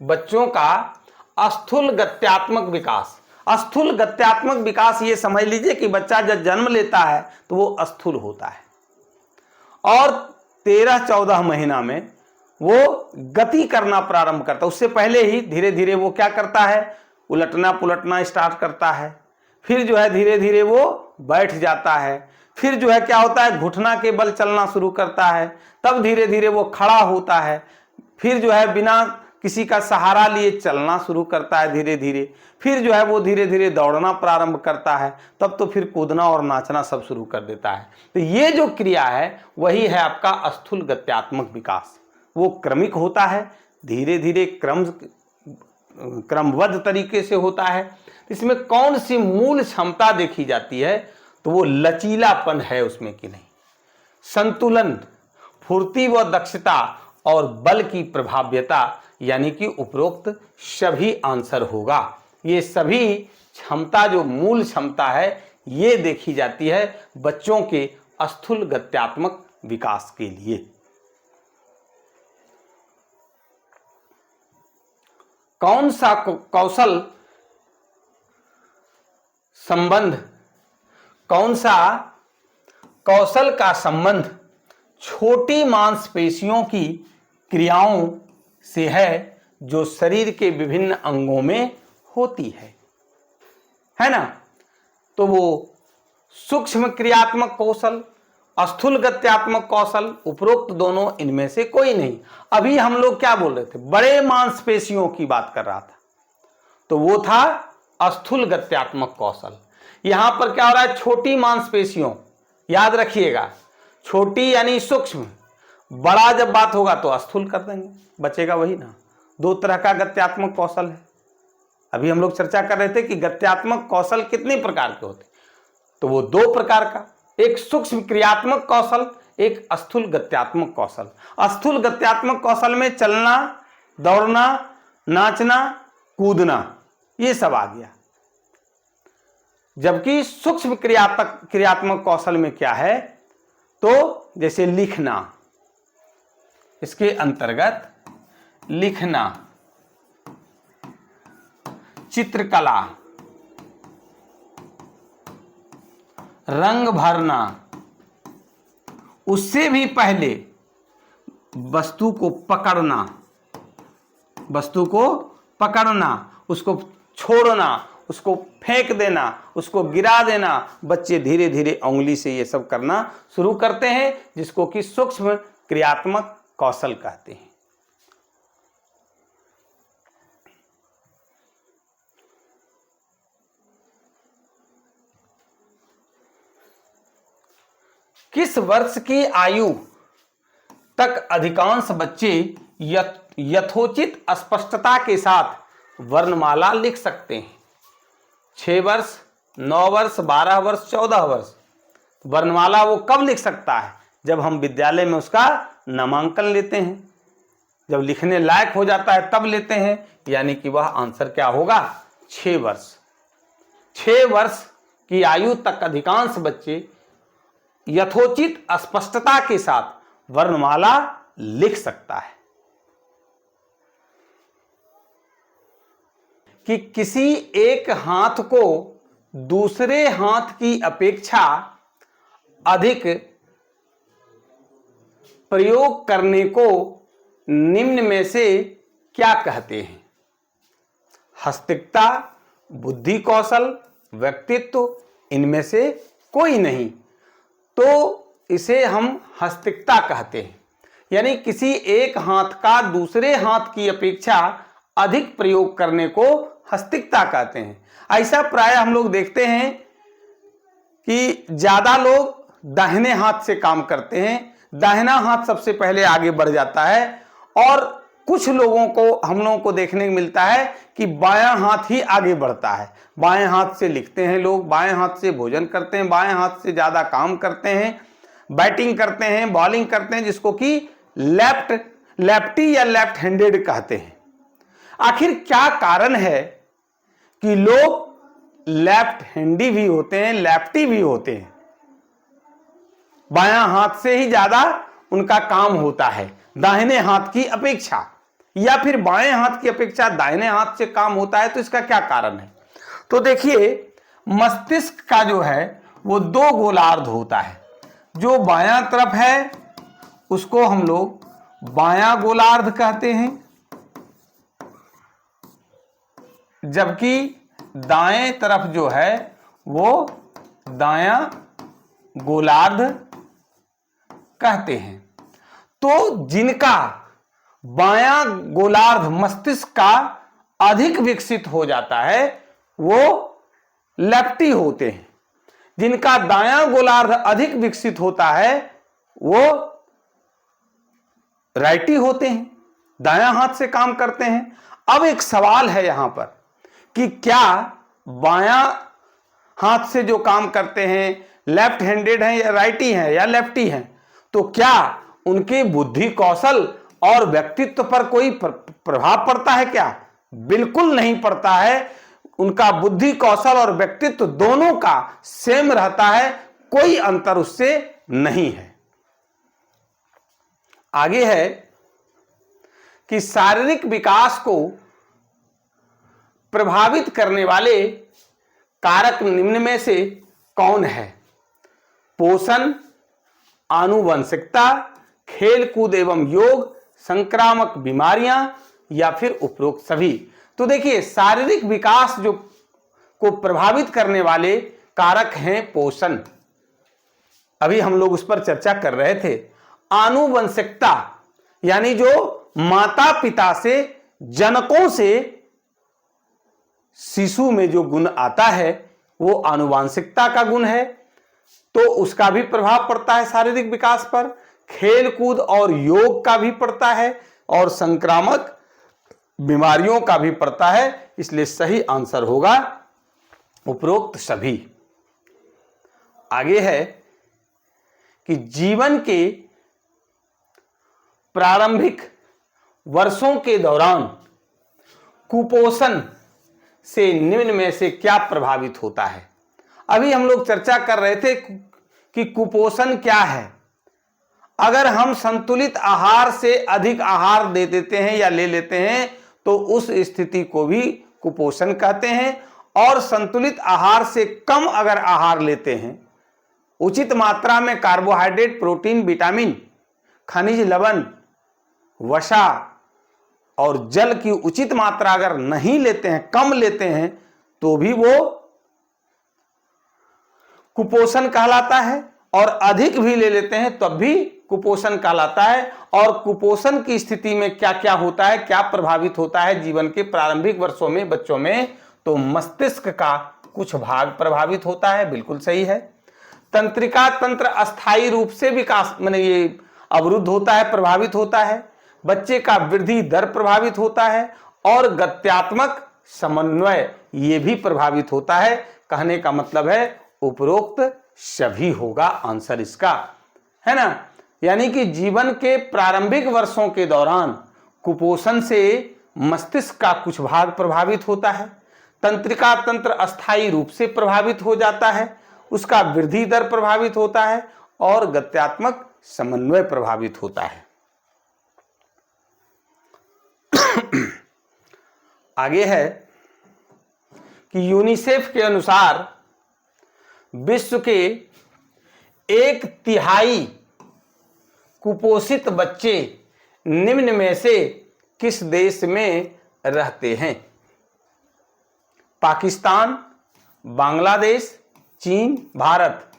बच्चों का स्थूल गत्यात्मक विकास, स्थूल गत्यात्मक विकास ये समझ लीजिए कि बच्चा जब जन्म लेता है तो वो स्थूल होता है और 13-14 महीना में वो गति करना प्रारंभ करता है। उससे पहले ही धीरे धीरे वो क्या करता है, उलटना पुलटना स्टार्ट करता है, फिर जो है धीरे धीरे वो बैठ जाता है, फिर जो है क्या होता है, घुटना के बल चलना शुरू करता है, तब धीरे धीरे वो खड़ा होता है, फिर जो है बिना किसी का सहारा लिए चलना शुरू करता है धीरे धीरे, फिर जो है वो धीरे धीरे दौड़ना प्रारंभ करता है, तब तो फिर कूदना और नाचना सब शुरू कर देता है। तो ये जो क्रिया है वही है आपका स्थूल गत्यात्मक विकास। वो क्रमिक होता है, धीरे धीरे क्रमबद्ध तरीके से होता है। इसमें कौन सी मूल क्षमता देखी जाती है, तो वो लचीलापन है उसमें कि नहीं, संतुलन, फुर्ती व दक्षता और बल की प्रभाव्यता, यानी कि उपरोक्त सभी आंसर होगा। ये सभी क्षमता जो मूल क्षमता है ये देखी जाती है बच्चों के स्थूल गत्यात्मक विकास के लिए। कौन सा कौशल संबंध, कौन सा कौशल का संबंध छोटी मांसपेशियों की क्रियाओं से है जो शरीर के विभिन्न अंगों में होती है ना? तो वो सूक्ष्म क्रियात्मक कौशल, स्थूल गत्यात्मक कौशल, उपरोक्त दोनों इनमें से कोई नहीं। अभी हम लोग क्या बोल रहे थे? बड़े मांसपेशियों की बात कर रहा था, तो वो था स्थूल गत्यात्मक कौशल। यहां पर क्या हो रहा है? छोटी मांसपेशियों, याद रखिएगा, छोटी यानी सूक्ष्म, बड़ा जब बात होगा तो स्थूल कर देंगे, बचेगा वही ना। दो तरह का गत्यात्मक कौशल है। अभी हम लोग चर्चा कर रहे थे कि गत्यात्मक कौशल कितने प्रकार के होते, तो वो दो प्रकार का, एक सूक्ष्म क्रियात्मक कौशल, एक स्थूल गत्यात्मक कौशल। स्थूल गत्यात्मक कौशल में चलना, दौड़ना, नाचना, कूदना, ये सब आ गया। जबकि सूक्ष्म क्रियात्मक कौशल में क्या है? तो जैसे लिखना, इसके अंतर्गत लिखना, चित्रकला, रंग भरना, उससे भी पहले वस्तु को पकड़ना, वस्तु को पकड़ना, उसको छोड़ना, उसको फेंक देना, उसको गिरा देना। बच्चे धीरे धीरे उंगली से ये सब करना शुरू करते हैं, जिसको कि सूक्ष्म क्रियात्मक कौशल कहते हैं। किस वर्ष की आयु तक अधिकांश बच्चे यथोचित स्पष्टता के साथ वर्णमाला लिख सकते हैं? 6 वर्ष, 9 वर्ष, 12 वर्ष, 14 वर्ष। वर्णमाला वो कब लिख सकता है? जब हम विद्यालय में उसका नामांकन लेते हैं, जब लिखने लायक हो जाता है तब लेते हैं, यानी कि वह आंसर क्या होगा? 6 वर्ष। 6 वर्ष की आयु तक अधिकांश बच्चे यथोचित स्पष्टता के साथ वर्णमाला लिख सकता है। कि किसी एक हाथ को दूसरे हाथ की अपेक्षा अधिक प्रयोग करने को निम्न में से क्या कहते हैं? हस्तिकता, बुद्धि कौशल, व्यक्तित्व, इनमें से कोई नहीं। तो इसे हम हस्तिकता कहते हैं, यानी किसी एक हाथ का दूसरे हाथ की अपेक्षा अधिक प्रयोग करने को हस्तिकता कहते हैं। ऐसा प्राय हम लोग देखते हैं कि ज्यादा लोग दाहिने हाथ से काम करते हैं, दाहिना हाथ सबसे पहले आगे बढ़ जाता है, और कुछ लोगों को, हम लोगों को देखने को मिलता है कि बायां हाथ ही आगे बढ़ता है। बाएं हाथ से लिखते हैं लोग, बाएं हाथ से भोजन करते हैं, बाएं हाथ से ज्यादा काम करते हैं, बैटिंग करते हैं, बॉलिंग करते हैं, जिसको कि लेफ्टी या लेफ्ट हैंडेड कहते हैं। आखिर क्या कारण है कि लोग लेफ्ट हैंडी भी होते हैं, लेफ्टी भी होते हैं? बायां हाथ से ही ज्यादा उनका काम होता है दाहिने हाथ की अपेक्षा, या फिर बाएं हाथ की अपेक्षा दाहिने हाथ से काम होता है। तो इसका क्या कारण है? तो देखिए, मस्तिष्क का जो है वो 2 गोलार्ध होता है। जो बायां तरफ है उसको हम लोग बायां गोलार्ध कहते हैं, जबकि दाएं तरफ जो है वो दायां गोलार्ध कहते हैं। तो जिनका बायां गोलार्ध मस्तिष्क का अधिक विकसित हो जाता है वो लेफ्टी होते हैं, जिनका दायां गोलार्ध अधिक विकसित होता है वो राइटी होते हैं, दायां हाथ से काम करते हैं। अब एक सवाल है यहां पर कि क्या बायां हाथ से जो काम करते हैं लेफ्ट हैंडेड हैं या राइटी हैं या लेफ्टी हैं, तो क्या उनके बुद्धि कौशल और व्यक्तित्व पर कोई प्रभाव पड़ता है क्या? बिल्कुल नहीं पड़ता है। उनका बुद्धि कौशल और व्यक्तित्व दोनों का सेम रहता है, कोई अंतर उससे नहीं है। आगे है कि शारीरिक विकास को प्रभावित करने वाले कारक निम्न में से कौन है? पोषण, आनुवंशिकता, खेल कूद एवं योग, संक्रामक बीमारियां या फिर उपरोक्त सभी। तो देखिए, शारीरिक विकास जो को प्रभावित करने वाले कारक हैं पोषण, अभी हम लोग उस पर चर्चा कर रहे थे। आनुवंशिकता यानी जो माता पिता से, जनकों से शिशु में जो गुण आता है वो आनुवंशिकता का गुण है, तो उसका भी प्रभाव पड़ता है शारीरिक विकास पर। खेल कूद और योग का भी पड़ता है और संक्रामक बीमारियों का भी पड़ता है, इसलिए सही आंसर होगा उपरोक्त सभी। आगे है कि जीवन के प्रारंभिक वर्षों के दौरान कुपोषण से निम्न में से क्या प्रभावित होता है? अभी हम लोग चर्चा कर रहे थे कि कुपोषण क्या है। अगर हम संतुलित आहार से अधिक आहार दे देते हैं या ले लेते हैं तो उस स्थिति को भी कुपोषण कहते हैं, और संतुलित आहार से कम अगर आहार लेते हैं, उचित मात्रा में कार्बोहाइड्रेट, प्रोटीन, विटामिन, खनिज, लवण, वसा और जल की उचित मात्रा अगर नहीं लेते हैं, कम लेते हैं, तो भी वो कुपोषण कहलाता है, और अधिक भी ले लेते हैं तब भी कुपोषण कहलाता है। और कुपोषण की स्थिति में क्या क्या होता है, क्या प्रभावित होता है जीवन के प्रारंभिक वर्षों में बच्चों में? तो मस्तिष्क का कुछ भाग प्रभावित होता है, बिल्कुल सही है। तंत्रिका तंत्र अस्थायी रूप से विकास माने ये अवरुद्ध होता है, प्रभावित होता है। बच्चे का वृद्धि दर प्रभावित होता है और गत्यात्मक समन्वय ये भी प्रभावित होता है। कहने का मतलब है उपरोक्त सभी होगा आंसर इसका, है ना। यानी कि जीवन के प्रारंभिक वर्षों के दौरान कुपोषण से मस्तिष्क का कुछ भाग प्रभावित होता है, तंत्रिका तंत्र अस्थायी रूप से प्रभावित हो जाता है, उसका वृद्धि दर प्रभावित होता है और गत्यात्मक समन्वय प्रभावित होता है। आगे है कि यूनिसेफ के अनुसार विश्व के 1/3 कुपोषित बच्चे निम्न में से किस देश में रहते हैं? पाकिस्तान, बांग्लादेश, चीन, भारत।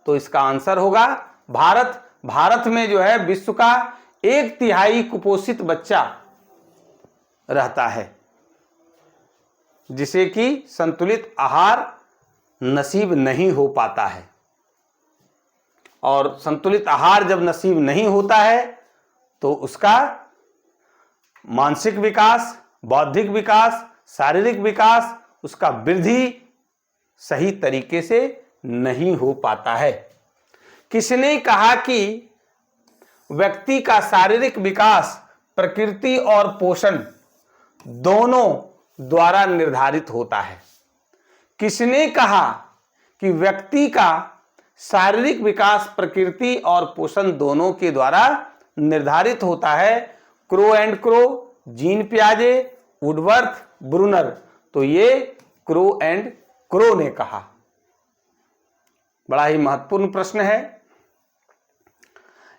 तो इसका आंसर होगा भारत। भारत में जो है विश्व का 1/3 कुपोषित बच्चा रहता है, जिसे कि संतुलित आहार नसीब नहीं हो पाता है। और संतुलित आहार जब नसीब नहीं होता है तो उसका मानसिक विकास, बौद्धिक विकास, शारीरिक विकास, उसका वृद्धि सही तरीके से नहीं हो पाता है। किसने कहा कि व्यक्ति का शारीरिक विकास प्रकृति और पोषण दोनों द्वारा निर्धारित होता है? किसने कहा कि व्यक्ति का शारीरिक विकास प्रकृति और पोषण दोनों के द्वारा निर्धारित होता है? क्रो एंड क्रो, जीन पियाजे, वुडवर्थ, ब्रूनर। तो ये क्रो एंड क्रो ने कहा। बड़ा ही महत्वपूर्ण प्रश्न है।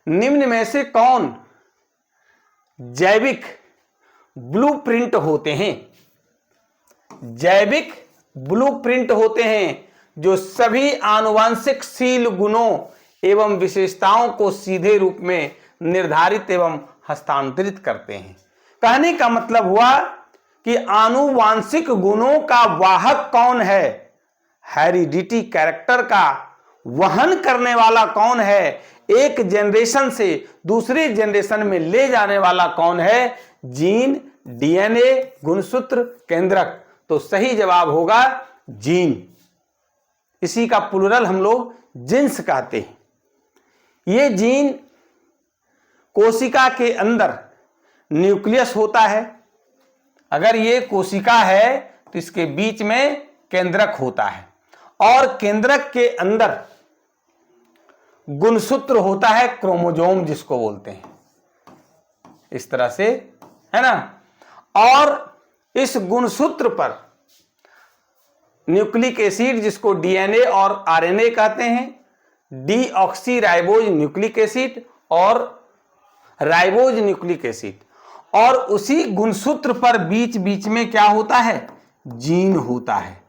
निम्न में से कौन जैविक ब्लूप्रिंट होते हैं? जैविक ब्लूप्रिंट होते हैं जो सभी आनुवंशिकशील गुणों एवं विशेषताओं को सीधे रूप में निर्धारित एवं हस्तांतरित करते हैं। कहने का मतलब हुआ कि आनुवांशिक गुणों का वाहक कौन है, हेरिडिटी कैरेक्टर का वहन करने वाला कौन है, एक जनरेशन से दूसरी जनरेशन में ले जाने वाला कौन है? जीन, डीएनए, गुणसूत्र, केंद्रक। तो सही जवाब होगा जीन। इसी का प्लुरल हम लोग जीन्स कहते हैं। ये जीन कोशिका के अंदर न्यूक्लियस होता है। अगर ये कोशिका है तो इसके बीच में केंद्रक होता है और केंद्रक के अंदर गुणसूत्र होता है, क्रोमोसोम जिसको बोलते हैं। इस तरह से, है ना। और इस गुणसूत्र पर न्यूक्लिक एसिड, जिसको डीएनए और आरएनए कहते हैं, डीऑक्सीराइबोज न्यूक्लिक एसिड और राइबोज न्यूक्लिक एसिड, और उसी गुणसूत्र पर बीच बीच में क्या होता है, जीन होता है।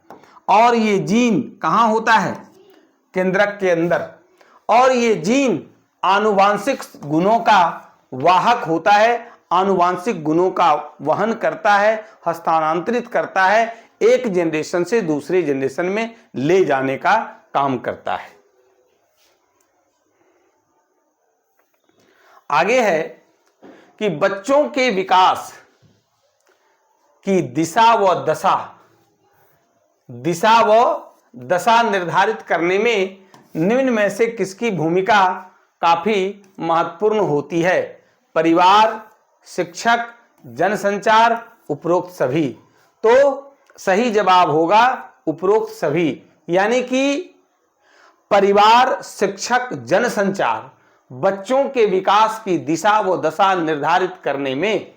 और ये जीन कहां होता है, केंद्रक के अंदर। और ये जीन आनुवांशिक गुणों का वाहक होता है, आनुवांशिक गुणों का वहन करता है, हस्तांतरित करता है, एक जनरेशन से दूसरे जनरेशन में ले जाने का काम करता है। आगे है कि बच्चों के विकास की दिशा व दशा निर्धारित करने में निम्न में से किसकी भूमिका काफी महत्वपूर्ण होती है। परिवार, शिक्षक, जनसंचार, उपरोक्त सभी। तो सही जवाब होगा उपरोक्त सभी, यानी कि परिवार, शिक्षक, जनसंचार बच्चों के विकास की दिशा व दशा निर्धारित करने में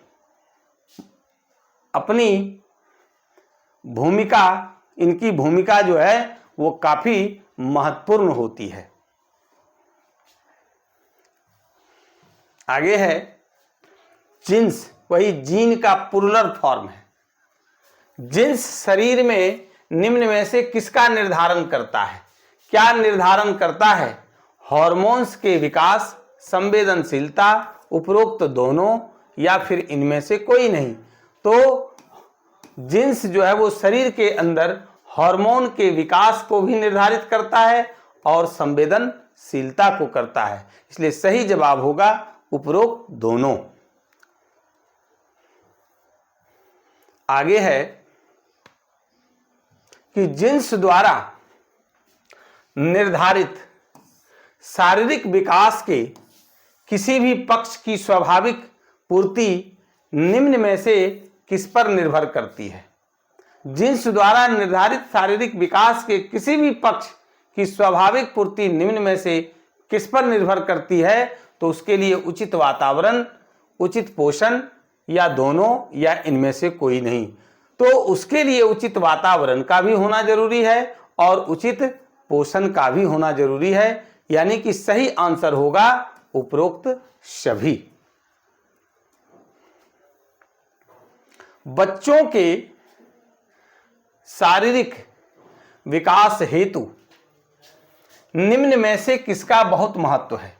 अपनी भूमिका, इनकी भूमिका जो है वो काफी महत्वपूर्ण होती है। आगे है जीन्स, वही जीन का प्लूरल फॉर्म है। जीन्स शरीर में निम्न में से किसका निर्धारण करता है, क्या निर्धारण करता है, हार्मोन्स के विकास, संवेदनशीलता, उपरोक्त दोनों, या फिर इनमें से कोई नहीं। तो जीन्स जो है वो शरीर के अंदर हार्मोन के विकास को भी निर्धारित करता है और संवेदनशीलता को करता है, इसलिए सही जवाब होगा उपरोक्त दोनों। आगे है कि जीन्स द्वारा निर्धारित शारीरिक विकास के किसी भी पक्ष की स्वाभाविक पूर्ति निम्न में से किस पर निर्भर करती है। जीन्स द्वारा निर्धारित शारीरिक विकास के किसी भी पक्ष की स्वाभाविक पूर्ति निम्न में से किस पर निर्भर करती है, तो उसके लिए उचित वातावरण, उचित पोषण, या दोनों, या इनमें से कोई नहीं। तो उसके लिए उचित वातावरण का भी होना जरूरी है और उचित पोषण का भी होना जरूरी है, यानी कि सही आंसर होगा उपरोक्त सभी। बच्चों के शारीरिक विकास हेतु निम्न में से किसका बहुत महत्व है,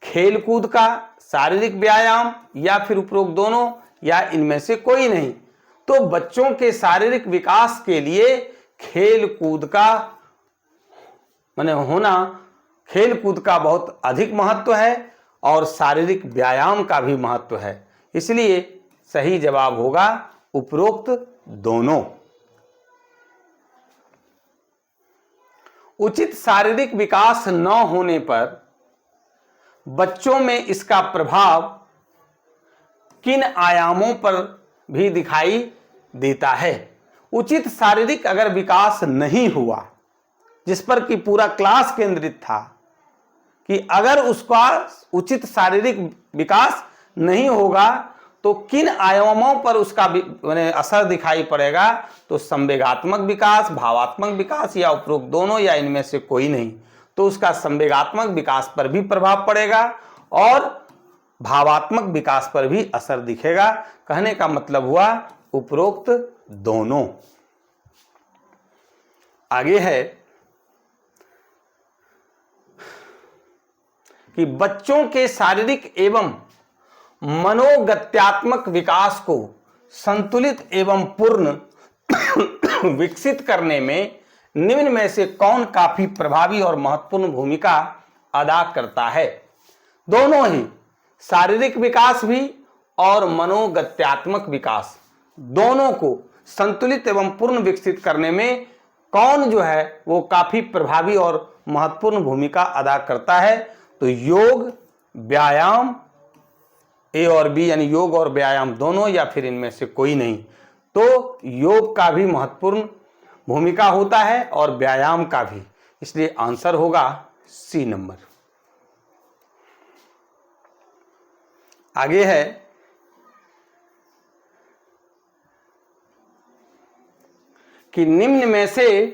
खेलकूद का, शारीरिक व्यायाम, या फिर उपरोक्त दोनों, या इनमें से कोई नहीं। तो बच्चों के शारीरिक विकास के लिए खेलकूद का होना, खेलकूद का बहुत अधिक महत्व है और शारीरिक व्यायाम का भी महत्व है, इसलिए सही जवाब होगा उपरोक्त दोनों। उचित शारीरिक विकास न होने पर बच्चों में इसका प्रभाव किन आयामों पर भी दिखाई देता है। उचित शारीरिक अगर विकास नहीं हुआ, जिस पर कि पूरा क्लास केंद्रित था कि अगर उसका उचित शारीरिक विकास नहीं होगा तो किन आयामों पर उसका असर दिखाई पड़ेगा, तो संवेगात्मक विकास, भावात्मक विकास, या उपरोक्त दोनों, या इनमें से कोई नहीं। तो उसका संवेगात्मक विकास पर भी प्रभाव पड़ेगा और भावात्मक विकास पर भी असर दिखेगा। कहने का मतलब हुआ उपरोक्त दोनों। आगे है कि बच्चों के शारीरिक एवं मनोगत्यात्मक विकास को संतुलित एवं पूर्ण विकसित करने में निम्न में से कौन काफी प्रभावी और महत्वपूर्ण भूमिका अदा करता है। दोनों ही, शारीरिक विकास भी और मनोगत्यात्मक विकास, दोनों को संतुलित एवं पूर्ण विकसित करने में कौन जो है वो काफी प्रभावी और महत्वपूर्ण भूमिका अदा करता है। तो योग, व्यायाम, ए और बी, यानी योग और व्यायाम दोनों, या फिर इनमें से कोई नहीं। तो योग का भी महत्वपूर्ण भूमिका होता है और व्यायाम का भी, इसलिए आंसर होगा सी नंबर। आगे है कि निम्न में से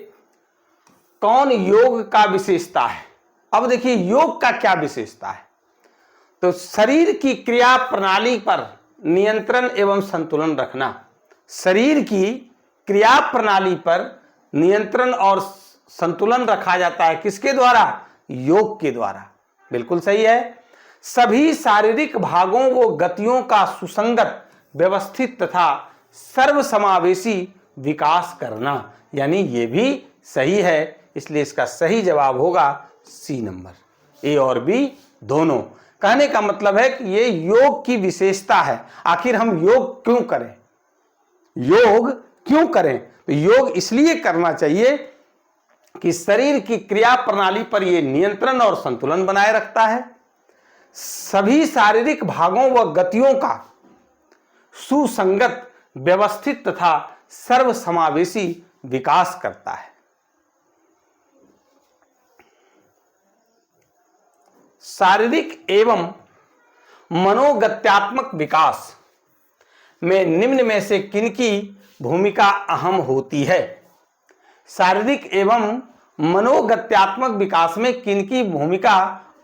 कौन योग का विशेषता है। अब देखिए योग का क्या विशेषता है। तो शरीर की क्रिया प्रणाली पर नियंत्रण एवं संतुलन रखना। शरीर की क्रिया प्रणाली पर नियंत्रण और संतुलन रखा जाता है किसके द्वारा? योग के द्वारा। बिल्कुल सही है। सभी शारीरिक भागों व गतियों का सुसंगत, व्यवस्थित तथा सर्वसमावेशी विकास करना, यानी ये भी सही है। इसलिए इसका सही जवाब होगा सी नंबर। ए और बी दोनों। कहने का मतलब है कि ये योग की विशेषता है। आखिर हम योग क्यों करें? योग क्यों करें? तो योग इसलिए करना चाहिए कि शरीर की क्रिया प्रणाली पर यह नियंत्रण और संतुलन बनाए रखता है, सभी शारीरिक भागों व गतियों का सुसंगत, व्यवस्थित तथा सर्वसमावेशी विकास करता है। शारीरिक एवं मनोगत्यात्मक विकास में निम्न में से किनकी भूमिका अहम होती है? शारीरिक एवं मनोगत्यात्मक विकास में किनकी भूमिका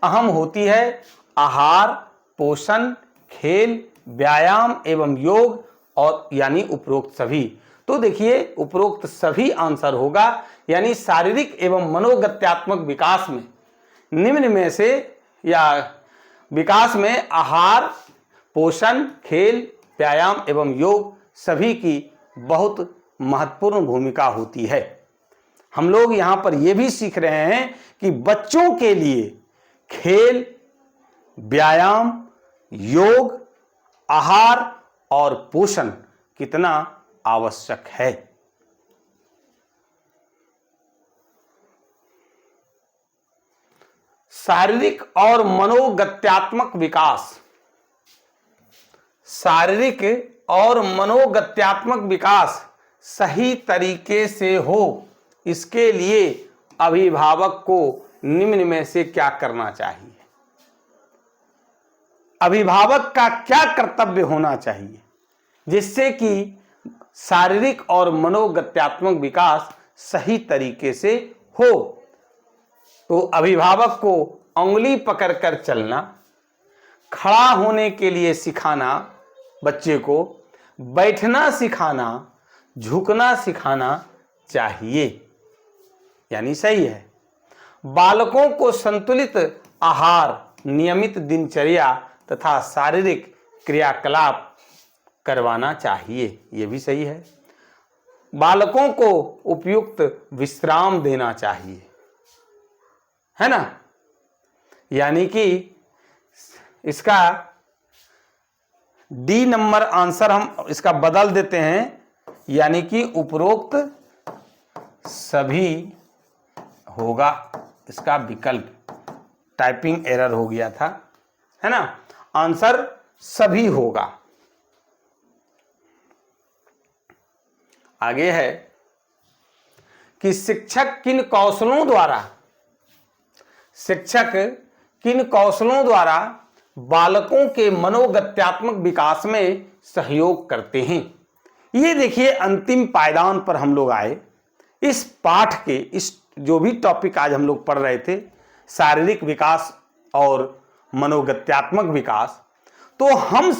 अहम होती है? आहार, पोषण, खेल, व्यायाम एवं योग, और यानी उपरोक्त सभी। तो देखिए उपरोक्त सभी आंसर होगा, यानी शारीरिक एवं मनोगत्यात्मक विकास में निम्न में से या विकास में आहार, पोषण, खेल, व्यायाम एवं योग सभी की बहुत महत्वपूर्ण भूमिका होती है। हम लोग यहां पर यह भी सीख रहे हैं कि बच्चों के लिए खेल, व्यायाम, योग, आहार और पोषण कितना आवश्यक है। शारीरिक और मनोगत्यात्मक विकास। शारीरिक और मनोगत्यात्मक विकास सही तरीके से हो, इसके लिए अभिभावक को निम्न में से क्या करना चाहिए? अभिभावक का क्या कर्तव्य होना चाहिए जिससे कि शारीरिक और मनोगत्यात्मक विकास सही तरीके से हो? तो अभिभावक को उंगली पकड़कर चलना, खड़ा होने के लिए सिखाना, बच्चे को बैठना सिखाना, झुकना सिखाना चाहिए, यानी सही है। बालकों को संतुलित आहार, नियमित दिनचर्या तथा शारीरिक क्रियाकलाप करवाना चाहिए, यह भी सही है। बालकों को उपयुक्त विश्राम देना चाहिए, है ना? यानी कि इसका डी नंबर आंसर हम इसका बदल देते हैं, यानी कि उपरोक्त सभी होगा इसका विकल्प। टाइपिंग एरर हो गया था, है ना? आंसर सभी होगा। आगे है कि शिक्षक किन कौशलों द्वारा बालकों के मनोगत्यात्मक विकास में सहयोग करते हैं। ये देखिए अंतिम पायदान पर हम लोग आए। इस पाठ के इस जो भी टॉपिक आज हम लोग पढ़ रहे थे, शारीरिक विकास और मनोगत्यात्मक विकास, तो हम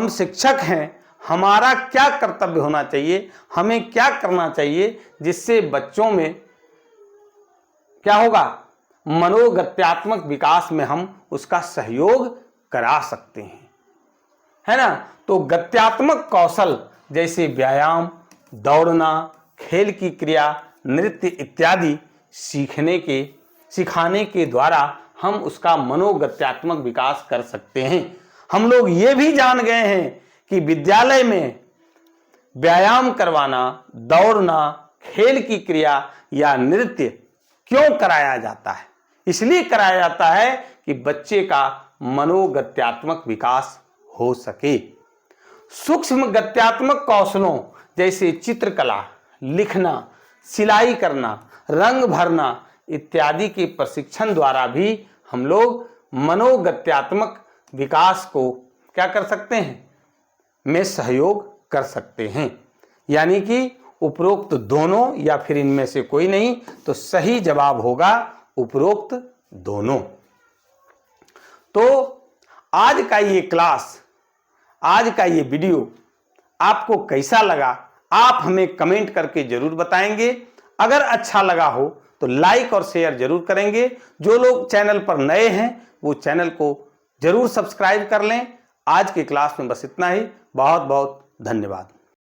शिक्षक हैं, हमारा क्या कर्तव्य होना चाहिए, हमें क्या करना चाहिए जिससे बच्चों में क्या होगा? मनोगत्यात्मक विकास में हम उसका सहयोग करा सकते हैं, है ना? तो गत्यात्मक कौशल जैसे व्यायाम, दौड़ना, खेल की क्रिया, नृत्य इत्यादि सिखाने के द्वारा हम उसका मनोगत्यात्मक विकास कर सकते हैं। हम लोग ये भी जान गए हैं कि विद्यालय में व्यायाम करवाना, दौड़ना, खेल की क्रिया या नृत्य क्यों कराया जाता है? इसलिए कराया जाता है कि बच्चे का मनोगत्यात्मक विकास हो सके। सूक्ष्म गत्यात्मक कौशलों जैसे चित्रकला, लिखना, सिलाई करना, रंग भरना इत्यादि के प्रशिक्षण द्वारा भी हम लोग मनोगत्यात्मक विकास को क्या कर सकते हैं? में सहयोग कर सकते हैं, यानी कि उपरोक्त दोनों या फिर इनमें से कोई नहीं, तो सही जवाब होगा उपरोक्त दोनों। तो आज का ये क्लास, आज का ये वीडियो आपको कैसा लगा, आप हमें कमेंट करके जरूर बताएंगे। अगर अच्छा लगा हो तो लाइक और शेयर जरूर करेंगे। जो लोग चैनल पर नए हैं वो चैनल को जरूर सब्सक्राइब कर लें। आज की क्लास में बस इतना ही। बहुत बहुत धन्यवाद।